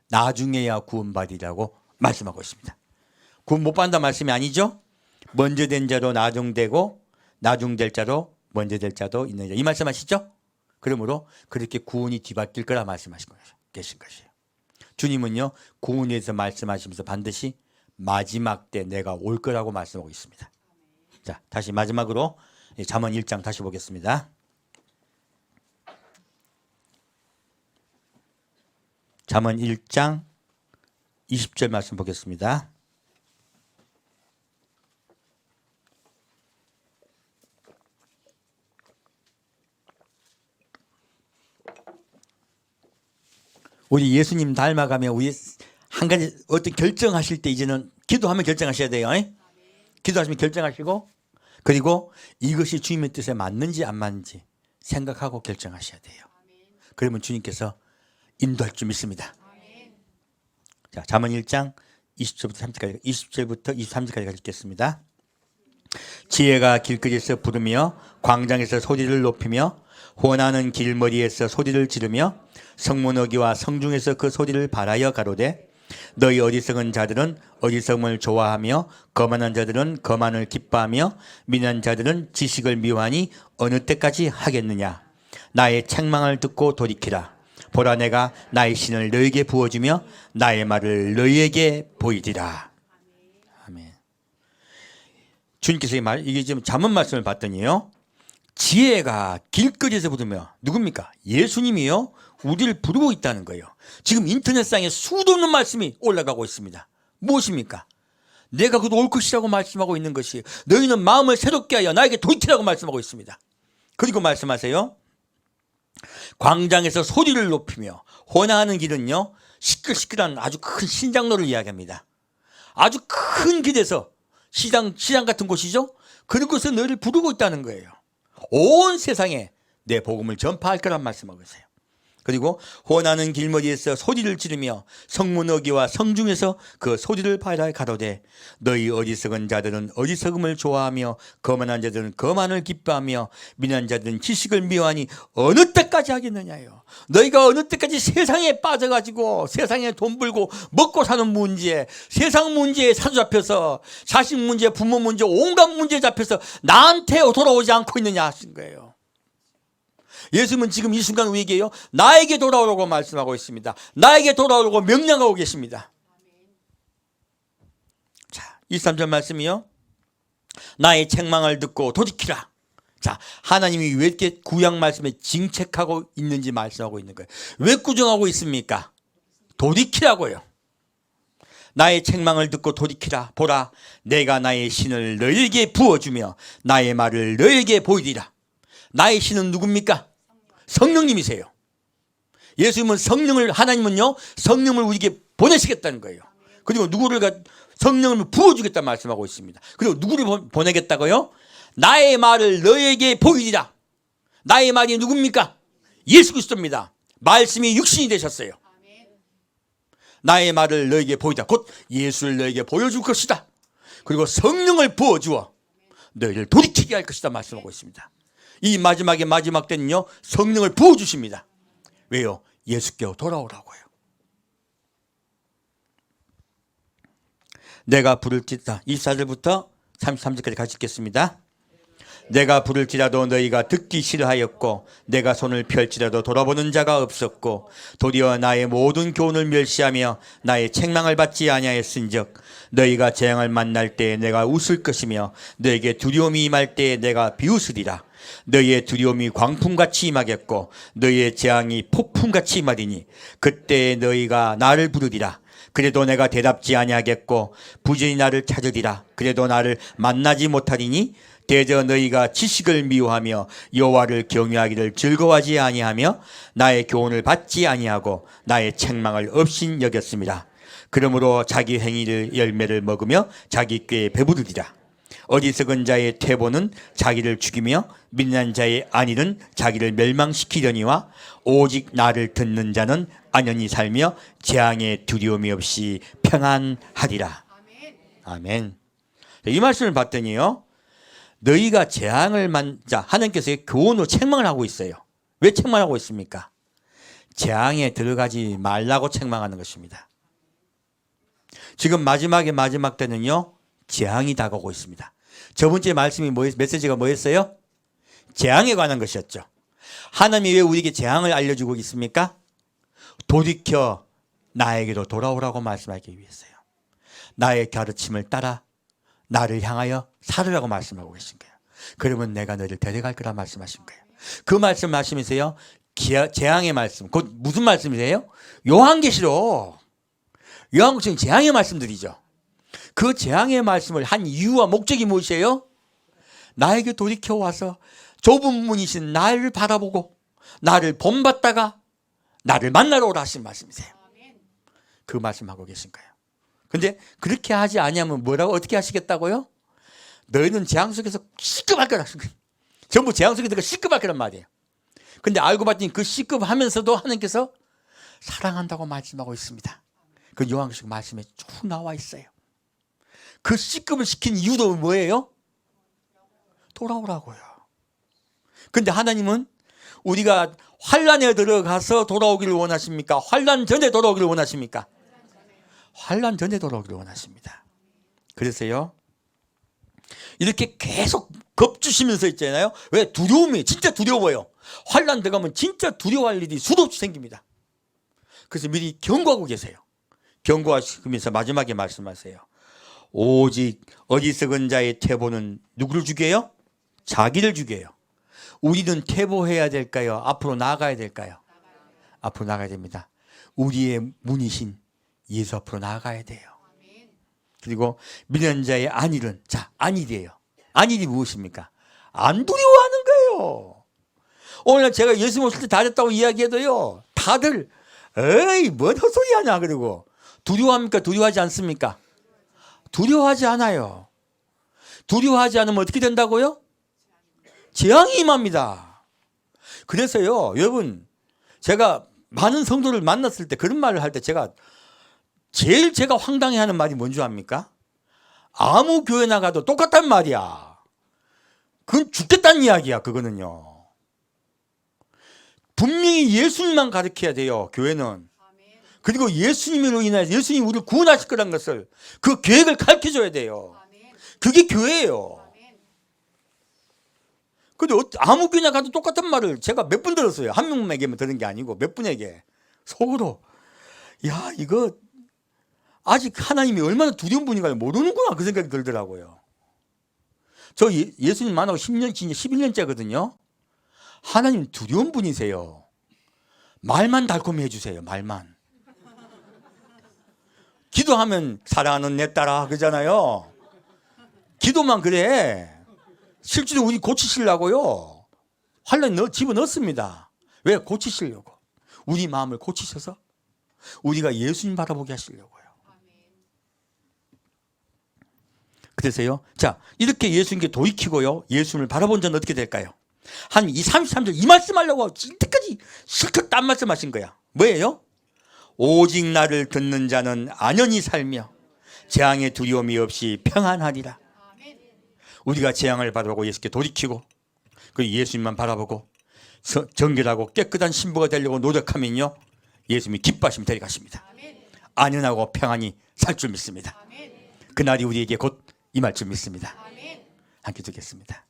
나중에야 구원받으리라고 말씀하고 있습니다. 구원 못 받는다 말씀이 아니죠. 먼저 된 자로 나중되고 나중될 자로 먼저 될 자도 있느니라, 이 말씀하시죠. 그러므로 그렇게 구원이 뒤바뀔 거라 말씀하신 계신 것이에요. 주님은요, 구원에 대해서 말씀하시면서 반드시 마지막 때 내가 올 거라고 말씀하고 있습니다. 자, 다시 마지막으로 잠언 1장 다시 보겠습니다. 잠언 1장 20절 말씀 보겠습니다. 우리 예수님 닮아가면 우리 한 가지 어떤 결정하실 때 이제는 기도하면 결정하셔야 돼요. 기도하시면 결정하시고, 그리고 이것이 주님의 뜻에 맞는지 안 맞는지 생각하고 결정하셔야 돼요. 그러면 주님께서 인도할 줄 믿습니다. 자, 잠언 1장 20절부터 23절까지 읽겠습니다. 지혜가 길거리에서 부르며 광장에서 소리를 높이며 혼하는 길머리에서 소리를 지르며 성문어기와 성중에서 그 소리를 발하여 가로되 너희 어리석은 자들은 어리석음을 좋아하며 거만한 자들은 거만을 기뻐하며 미련한 자들은 지식을 미워하니 어느 때까지 하겠느냐. 나의 책망을 듣고 돌이키라. 보라, 내가 나의 신을 너희에게 부어주며 나의 말을 너희에게 보이리라. 아멘. 주님께서 이 말, 이게 지금 잠언 말씀을 봤더니요, 지혜가 길거리에서 부르며, 누굽니까? 예수님이요, 우리를 부르고 있다는 거예요. 지금 인터넷상에 수도 없는 말씀이 올라가고 있습니다. 무엇입니까? 내가 곧 올 것이라고 말씀하고 있는 것이, 너희는 마음을 새롭게 하여 나에게 돌이키라고 말씀하고 있습니다. 그리고 말씀하세요. 광장에서 소리를 높이며, 혼화하는 길은요, 시끌시끌한 아주 큰 신장로를 이야기합니다. 아주 큰 길에서, 시장 같은 곳이죠. 그런 곳에서 너희를 부르고 있다는 거예요. 온 세상에 내 복음을 전파할 거란 말씀하고 있어요. 그리고 혼하는 길머리에서 소리를 지르며 성문어기와 성중에서 그 소리를 발하여 가로되 너희 어리석은 자들은 어리석음을 좋아하며 거만한 자들은 거만을 기뻐하며 미련한 자들은 지식을 미워하니 어느 때까지 하겠느냐요. 너희가 어느 때까지 세상에 빠져가지고 세상에 돈 벌고 먹고 사는 문제, 세상 문제에 사로잡혀서 자식 문제, 부모 문제, 온갖 문제에 잡혀서 나한테 돌아오지 않고 있느냐 하신 거예요. 예수님은 지금 이 순간 우리에게요, 나에게 돌아오라고 말씀하고 있습니다. 나에게 돌아오라고 명령하고 계십니다. 자, 23절 말씀이요, 나의 책망을 듣고 돌이키라. 자, 하나님이 왜 이렇게 구약 말씀에 징책하고 있는지 말씀하고 있는 거예요. 왜 꾸중하고 있습니까? 돌이키라고요. 나의 책망을 듣고 돌이키라. 보라, 내가 나의 신을 너희에게 부어주며 나의 말을 너희에게 보이리라. 나의 신은 누굽니까? 성령님이세요. 예수님은 성령을, 하나님은요, 성령을 우리에게 보내시겠다는 거예요. 그리고 누구를 성령을 부어주겠다 말씀하고 있습니다. 그리고 누구를 보내겠다고요? 나의 말을 너희에게 보이리라. 나의 말이 누굽니까? 예수 그리스도입니다. 말씀이 육신이 되셨어요. 나의 말을 너희에게 보이다. 곧 예수를 너희에게 보여줄 것이다. 그리고 성령을 부어주어 너희를 돌이키게 할 것이다 말씀하고 있습니다. 이 마지막의 마지막 때는요, 성령을 부어주십니다. 왜요? 예수께로 돌아오라고요. 내가 부를지다. 24절부터 33절까지 같이 읽겠습니다. 내가 부를지라도 너희가 듣기 싫어하였고 내가 손을 펼지라도 돌아보는 자가 없었고 도리어 나의 모든 교훈을 멸시하며 나의 책망을 받지 아니하였은즉 너희가 재앙을 만날 때에 내가 웃을 것이며 너에게 두려움이 임할 때에 내가 비웃으리라. 너희의 두려움이 광풍같이 임하겠고 너희의 재앙이 폭풍같이 임하리니 그때에 너희가 나를 부르리라. 그래도 내가 대답지 아니하겠고 부지런히 나를 찾으리라. 그래도 나를 만나지 못하리니 대저 너희가 지식을 미워하며 여호와를 경외하기를 즐거워하지 아니하며 나의 교훈을 받지 아니하고 나의 책망을 없인 여겼습니다. 그러므로 자기 행위를 열매를 먹으며 자기 꾀에 배부르리라. 어리석은 자의 태보는 자기를 죽이며 미련한 자의 안일은 자기를 멸망시키려니와 오직 나를 듣는 자는 안연히 살며 재앙의 두려움이 없이 평안하리라. 아멘. 이 말씀을 봤더니요, 너희가 재앙을 하나님께서 교훈으로 책망을 하고 있어요. 왜 책망하고 있습니까? 재앙에 들어가지 말라고 책망하는 것입니다. 지금 마지막 때는요, 재앙이 다가오고 있습니다. 저번 주에 메시지가 뭐였어요? 재앙에 관한 것이었죠. 하나님이 왜 우리에게 재앙을 알려주고 있습니까? 돌이켜 나에게로 돌아오라고 말씀하기 위해서요. 나의 가르침을 따라 나를 향하여 살으라고 말씀하고 계신 거예요. 그러면 내가 너를 데려갈 거라 말씀하신 거예요. 그 말씀하시면서요, 재앙의 말씀, 곧 무슨 말씀이세요? 요한계시록. 요한계시록 재앙의 말씀들이죠. 그 재앙의 말씀을 한 이유와 목적이 무엇이에요? 나에게 돌이켜 와서 좁은 문이신 나를 바라보고 나를 본받다가 나를 만나러 오라 하신 말씀이세요. 그 말씀하고 계신 거예요. 근데 그렇게 하지 아니하면 뭐라고 어떻게 하시겠다고요? 너희는 재앙 속에서 시급할 거라. 전부 재앙 속에 들어가 시급할 거란 말이에요. 근데 알고 봤더니 그 시급하면서도 하나님께서 사랑한다고 말씀하고 있습니다. 그 요한계시록 말씀에 쭉 나와 있어요. 그 시급을 시킨 이유도 뭐예요? 돌아오라고요. 근데 하나님은 우리가 환난에 들어가서 돌아오기를 원하십니까? 환난 전에 돌아오기를 원하십니까? 환난 전에 돌아오기를 원하십니다. 그래서요, 이렇게 계속 겁주시면서 있잖아요. 왜? 두려움이 진짜 두려워요. 환난 들어가면 진짜 두려워할 일이 수도 없이 생깁니다. 그래서 미리 경고하고 계세요. 경고하시면서 마지막에 말씀하세요. 오직 어리석은 자의 태보는 누구를 죽여요? 자기를 죽여요. 우리는 태보해야 될까요? 앞으로 나아가야 될까요? 앞으로 나가야 됩니다. 우리의 문이신 예수 앞으로 나아가야 돼요. 그리고 미련한 자의 안일은, 자, 안일이에요. 안일이 무엇입니까? 안 두려워하는 거예요. 오늘 제가 예수 모실 때 다 됐다고 이야기해도요, 다들 에이 뭔 헛소리 하냐 그러고, 두려워합니까? 두려워하지 않습니까? 두려워하지 않아요. 두려워하지 않으면 어떻게 된다고요? 재앙이 임합니다. 그래서요, 여러분, 제가 많은 성도를 만났을 때 그런 말을 할 때 제가 황당해하는 말이 뭔 줄 압니까? 아무 교회 나가도 똑같단 말이야. 그건 죽겠다는 이야기야. 그거는요. 분명히 예수님만 가르쳐야 돼요. 교회는. 그리고 예수님으로 인해서 예수님이 우리를 구원하실 거라는 것을, 그 계획을 가르쳐줘야 돼요. 그게 교회예요. 근데 아무 교회나 가도 똑같은 말을 제가 몇 분 들었어요. 한 명에게만 들은 게 아니고 몇 분에게. 속으로, 야, 이거 아직 하나님이 얼마나 두려운 분인가를 모르는구나, 그 생각이 들더라고요. 저 예수님 만나고 11년째거든요. 하나님 두려운 분이세요. 말만 달콤히 해주세요. 말만. 기도하면 사랑하는 내 딸아 그러잖아요. 기도만 그래. 실제로 우리 고치시려고요. 환란 집어넣습니다. 왜? 고치시려고. 우리 마음을 고치셔서 우리가 예수님 바라보게 하시려고요. 그래서요, 자, 이렇게 예수님께 돌이키고요, 예수님을 바라본 자는 어떻게 될까요? 한 33절 이 말씀하려고 이때까지 실컷 딴 말씀하신 거야. 뭐예요? 오직 나를 듣는 자는 안연히 살며 재앙의 두려움이 없이 평안하리라. 우리가 재앙을 바라보고 예수께 돌이키고 그 예수님만 바라보고 정결하고 깨끗한 신부가 되려고 노력하면요, 예수님이 기뻐하시면 데려가십니다. 안연하고 평안히 살 줄 믿습니다. 그날이 우리에게 곧 임할 줄 믿습니다. 함께 듣겠습니다.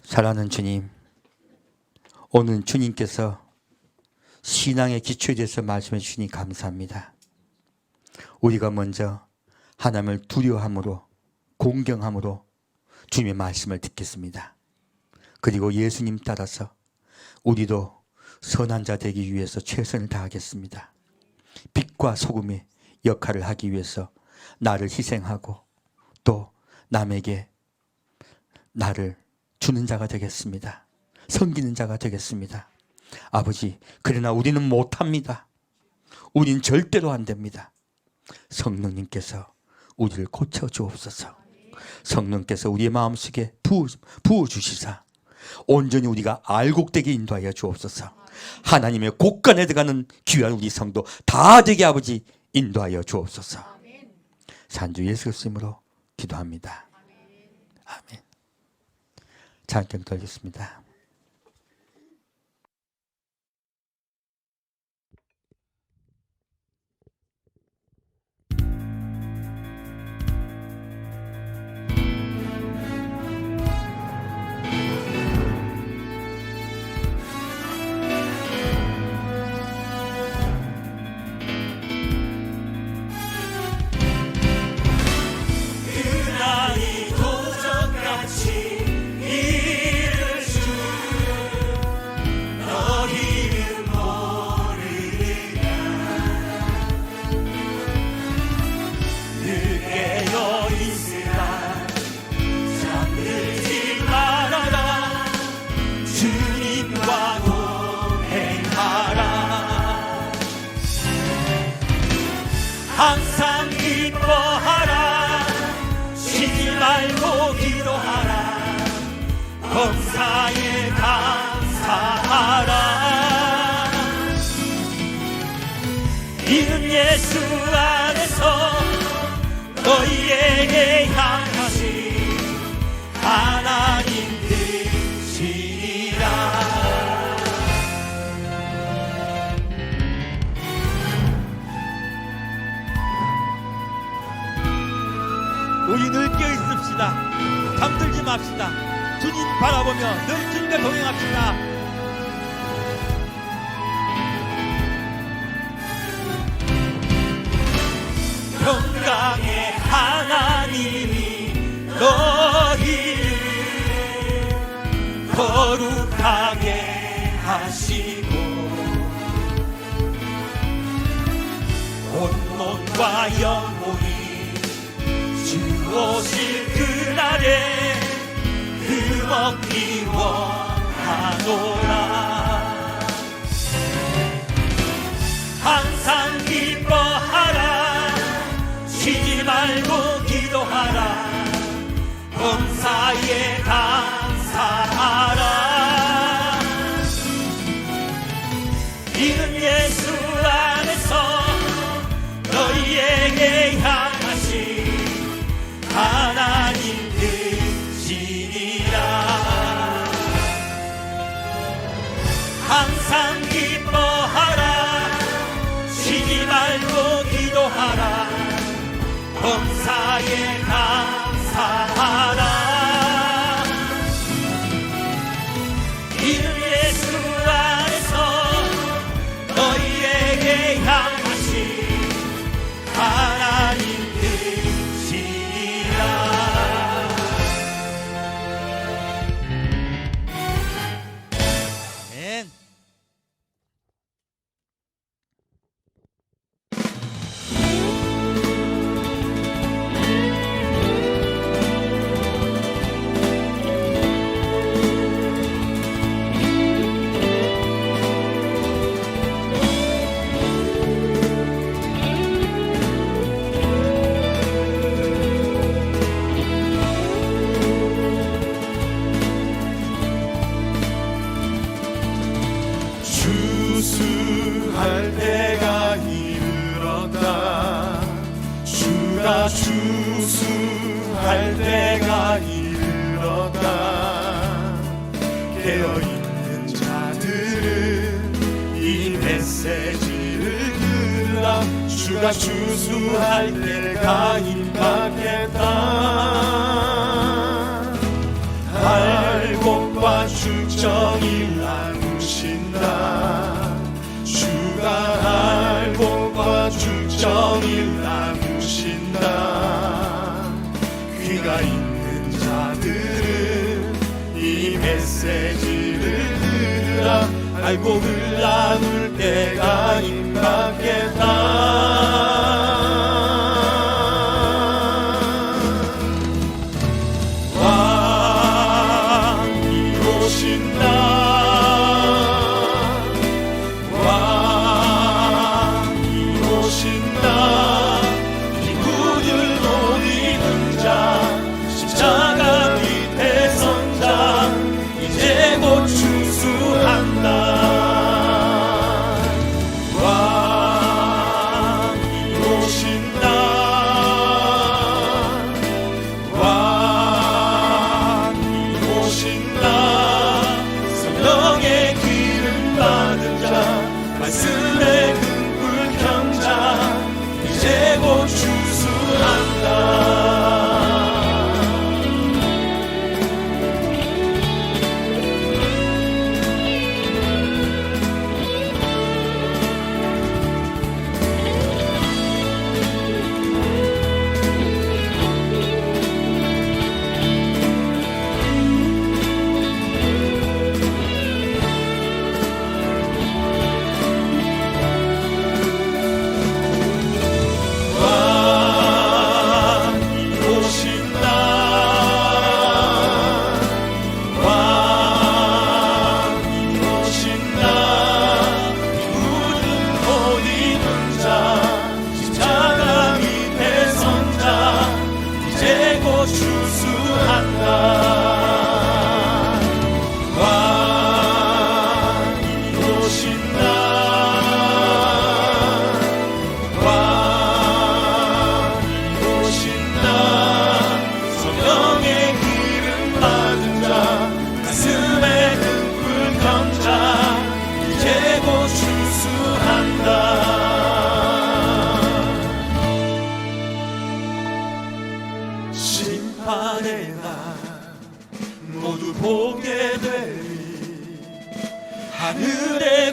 사랑하는 주님, 오늘 주님께서 신앙의 기초에 대해서 말씀해 주시니 감사합니다. 우리가 먼저 하나님을 두려워함으로, 공경함으로 주님의 말씀을 듣겠습니다. 그리고 예수님 따라서 우리도 선한 자 되기 위해서 최선을 다하겠습니다. 빛과 소금의 역할을 하기 위해서 나를 희생하고 또 남에게 나를 주는 자가 되겠습니다. 섬기는 자가 되겠습니다. 아버지, 그러나 우리는 못합니다. 우린 절대로 안 됩니다. 성령님께서 우리를 고쳐 주옵소서. 성령께서 우리의 마음속에 부어주시사 온전히 우리가 알곡되게 인도하여 주옵소서. 하나님의 곳간에 들어가는 귀한 우리 성도 다 되게 아버지 인도하여 주옵소서. 산주 예수 그리스도로 기도합니다. 아멘. 찬양 돌리겠습니다. 항상 기뻐하라. 쉬지 말고 기도하라. 범사에 감사하라. 이는 예수 안에서 너희에게 향하신 하나님 뜻이라. 우리 늘 깨어있읍시다. 잠들지 맙시다. 주님 바라보며 늘 주님과 동행합시다. 평강의 하나님이 너희를 거룩하게 하시고 온몸과 영혼이 주 오실 그날에 흠없기 원하노라. 항상 기뻐하라. 쉬지 말고 기도하라. 범사에 감사하라. 이는 예수 안에서 너희에게 향하신 하나님 뜻이니라. 항상 기뻐하라. 쉬지 말고 기도하라. 범사에 감사하라. 이는 예수 안에서 너희에게 향하신 하나님 아멘. 추수할 때가 이르렀다. 주가 추수할 때가 이르렀다. 깨어있는 자들은 이 메시지를 들으라. 주가 추수할 때가 임박했다. 알곡과 죽정이 나누신다. 주가 알곡과 죽정이 나누신다. 귀가 있는 자들은 이 메시지를 들으라. 알곡을 나눌 때가 임박했다.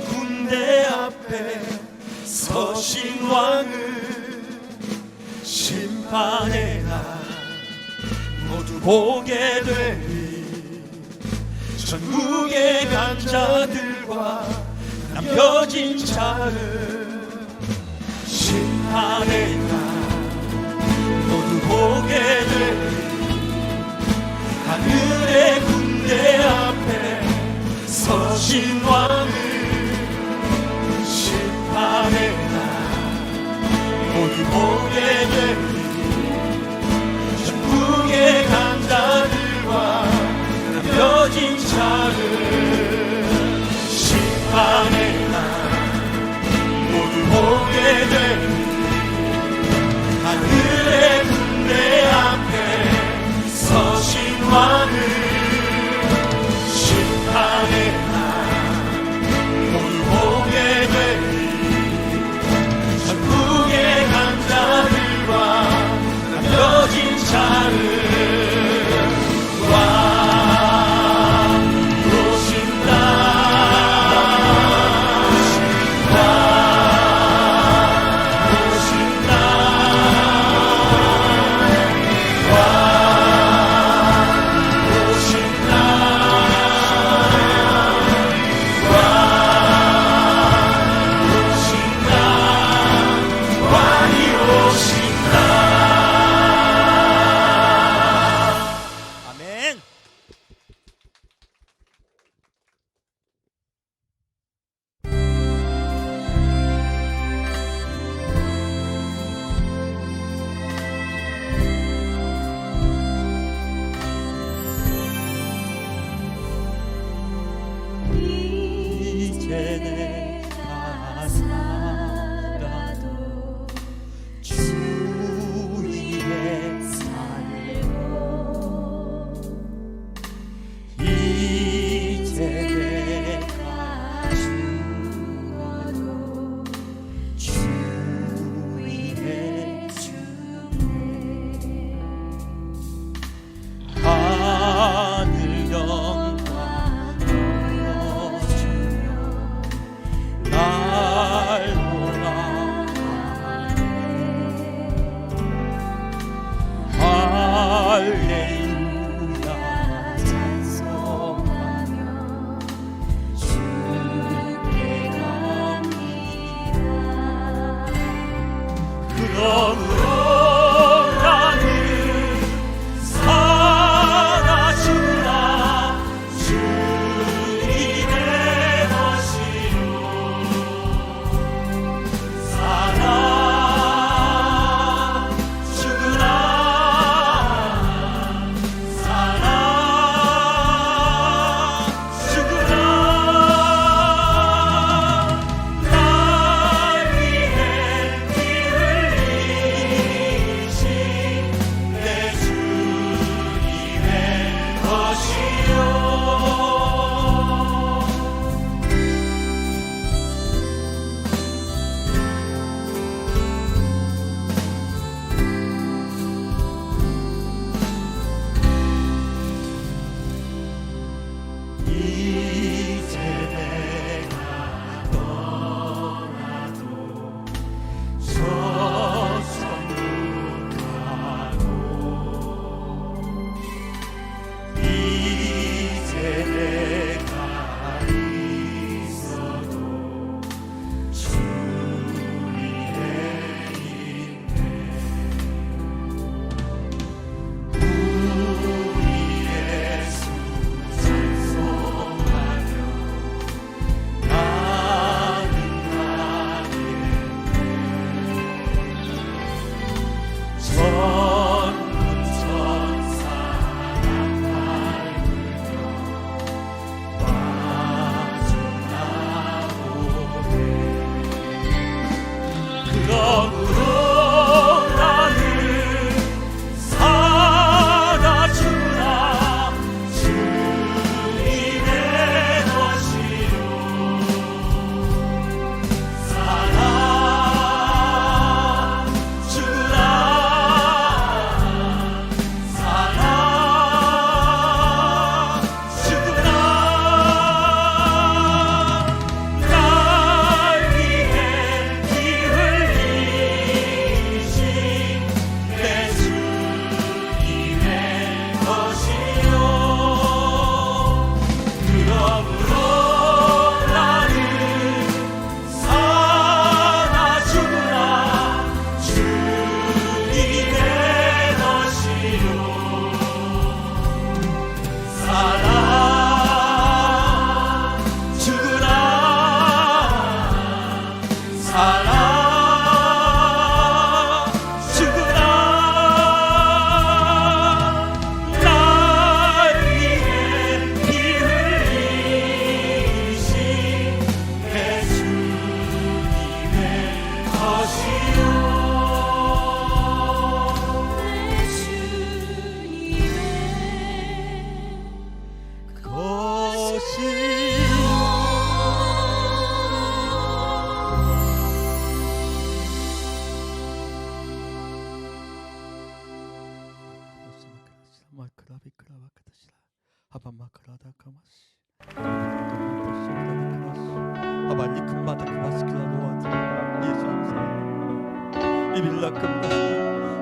군대 앞에 서신 왕을 심판의 날 모두 보게 되리. 전국의 간자들과 남겨진 자를 심판의 날 모두 보게 되리. 하늘의 군대 앞에 서신 왕을 심판의 날 모두 보게 되리. 전국의 강자들과 남겨진 자를 심판의 날 모두 보게 되리. 하늘의 군대 앞에 서신 왕을 심판의 날 모두 보게 되리. 전국의 강자들과 남겨진 자를 아멘. 이제 내가 살아도 주 위에 살고 이제 내가 죽어도 주 위에 죽네. 하늘 영광 보여주며 날 보라하네. 할렐루야 찬송하며 주께 갑니다. 그러므로 나는 살아주라. 주님의 것이요 살아주라. 살아주라. 날 위해 피 흘린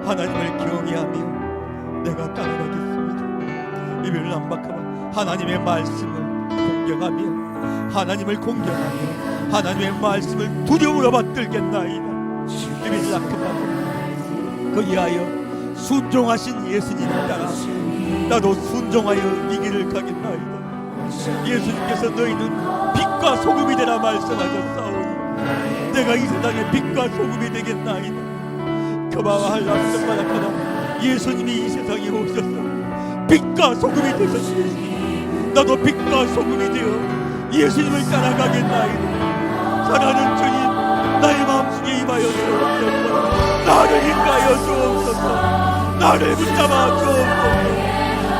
하나님을 경외하며 내가 따라가겠습니다. 이별 남박하마 하나님의 말씀을 공경하며 하나님을 공경하며 하나님의 말씀을 두려움으로 받들겠나이다. 이별 남박하마 그리하여 순종하신 예수님 따라 나도 순종하여 이 길을 가겠나이다. 예수님께서 너희는 빛과 소금이 되라 말씀하셨사오니 내가 이 세상의 빛과 소금이 되겠나이다. 그마와 한라면 바닥하다 예수님이 이 세상에 오셔서 빛과 소금이 되셨으니 나도 빛과 소금이 되어 예수님을 따라가겠나이다. 사랑하는 주님, 나의 마음속에 임하여 주옵소서. 나를 인도하여 주옵소서. 나를 붙잡아 주옵소서.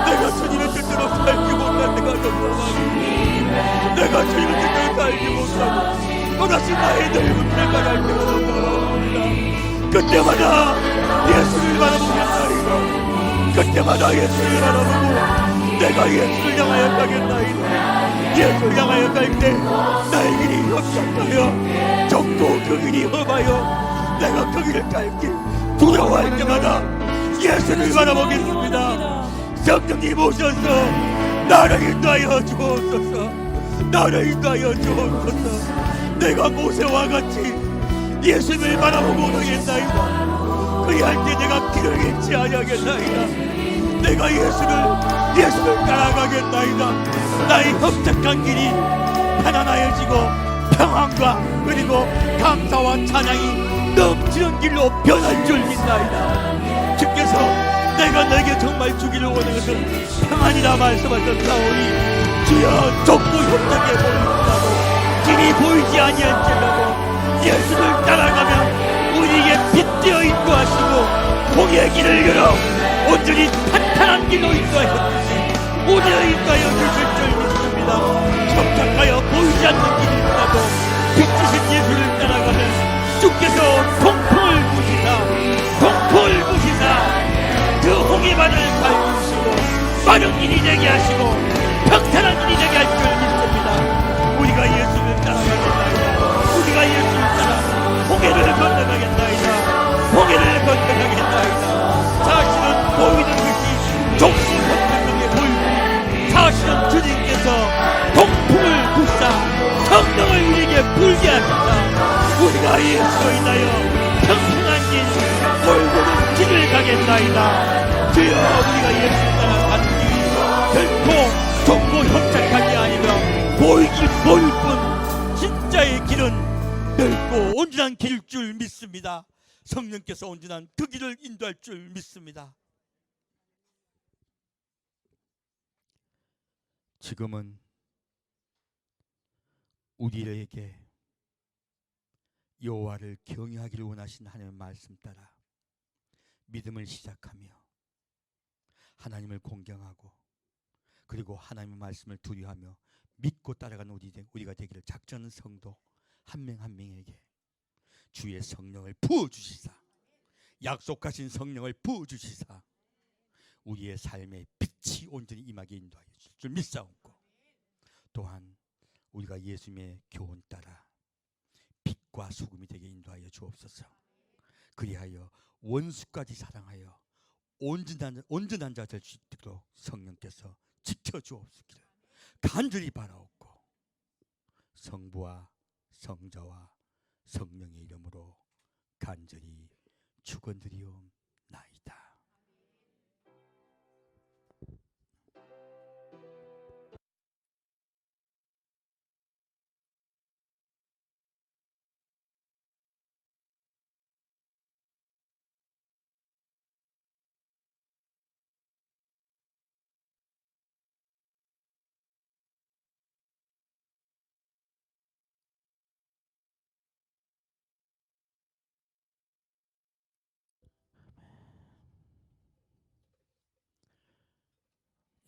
내가 주님의 뜻대로 살지 못한 내가 너무하니 내가 주님의 뜻대로 살지 못하고 또다시 나의 넓은 길을 가갈 때마다 돌아옵니다. 그때마다 예수를 바라보겠나이다. 그때마다 예수를 바라보고 내가 예수를 향하여 가겠나이다. 예수를 향하여 갈 때 나의 길이 협착하여 적고 그 길이 험하여 내가 그 길을 갈길 두려워할 때마다 예수를 바라보겠습니다. 성령님 오셔서 나를 인도하여 주옵소서. 나를 인도하여 주옵소서. 내가 모세와 같이 예수님을 바라보고 가겠나이다. 그리할 때 내가 길을 잃지 아니하겠나이다. 내가 예수를 따라가겠나이다. 나의 협착한 길이 편안하여지고 평안과 그리고 감사와 찬양이 넘치는 길로 변할 줄 믿나이다. 주께서 내가 너에게 정말 주기를 원하는 것은 평안이라 말씀하셨사오니 주여 좁고 협착해 보인다고 길이 보이지 아니할지라도 예수를 따라가면 우리에게 빛되어 인도하시고 공의의 길을 열어 온전히 탄탄한 길로 인도하셨듯이 우리를 인도하여 주실 줄 믿습니다. 협착하여 보이지 않는 길이라도 빛이신 예수를 따라가면 주께서 통풍을 부시사 그 홍해만을 밟으시고 빠른 길이 되게 하시고 평탄한 길이 되게 할 줄 믿습니다. 우리가 예수를 따라가겠나이다. 우리가 예수를 따라 홍해를 건너가겠나이다. 홍해를 건너가겠나이다. 사실은 보이는 것이 종신선명하게 보이고 사실은 주님께서 동풍을 부사 성령을 우리에게 불게 하신다. 우리가 예수로 인하여 평평한 길 골고루 길을 가겠나이다. 주여 우리가 예수를 따라가는 길이 결코 좁고 협착한 게 아니라 보일 뿐 진짜의 길은 넓고 온전한 길일 줄 믿습니다. 성령께서 온전한 그 길을 인도할 줄 믿습니다. 지금은 우리에게 여호와를 경외하기를 원하신 하나님의 말씀 따라 믿음을 시작하며 하나님을 공경하고 그리고 하나님의 말씀을 두려워하며 믿고 따라가는 우리가 되기를 작정하는 성도 한 명 한 명에게 주의 성령을 부어주시사 약속하신 성령을 부어주시사 우리의 삶에 빛이 온전히 임하게 인도하여 주실 줄 믿사옵고 또한 우리가 예수님의 교훈 따라 빛과 소금이 되게 인도하여 주옵소서. 그리하여 원수까지 사랑하여 온전한 자 될 수 있도록 성령께서 지켜주옵시기를 간절히 바라옵고 성부와 성자와 성령의 이름으로 간절히 축원드리옵나이다.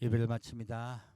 예배를 마칩니다.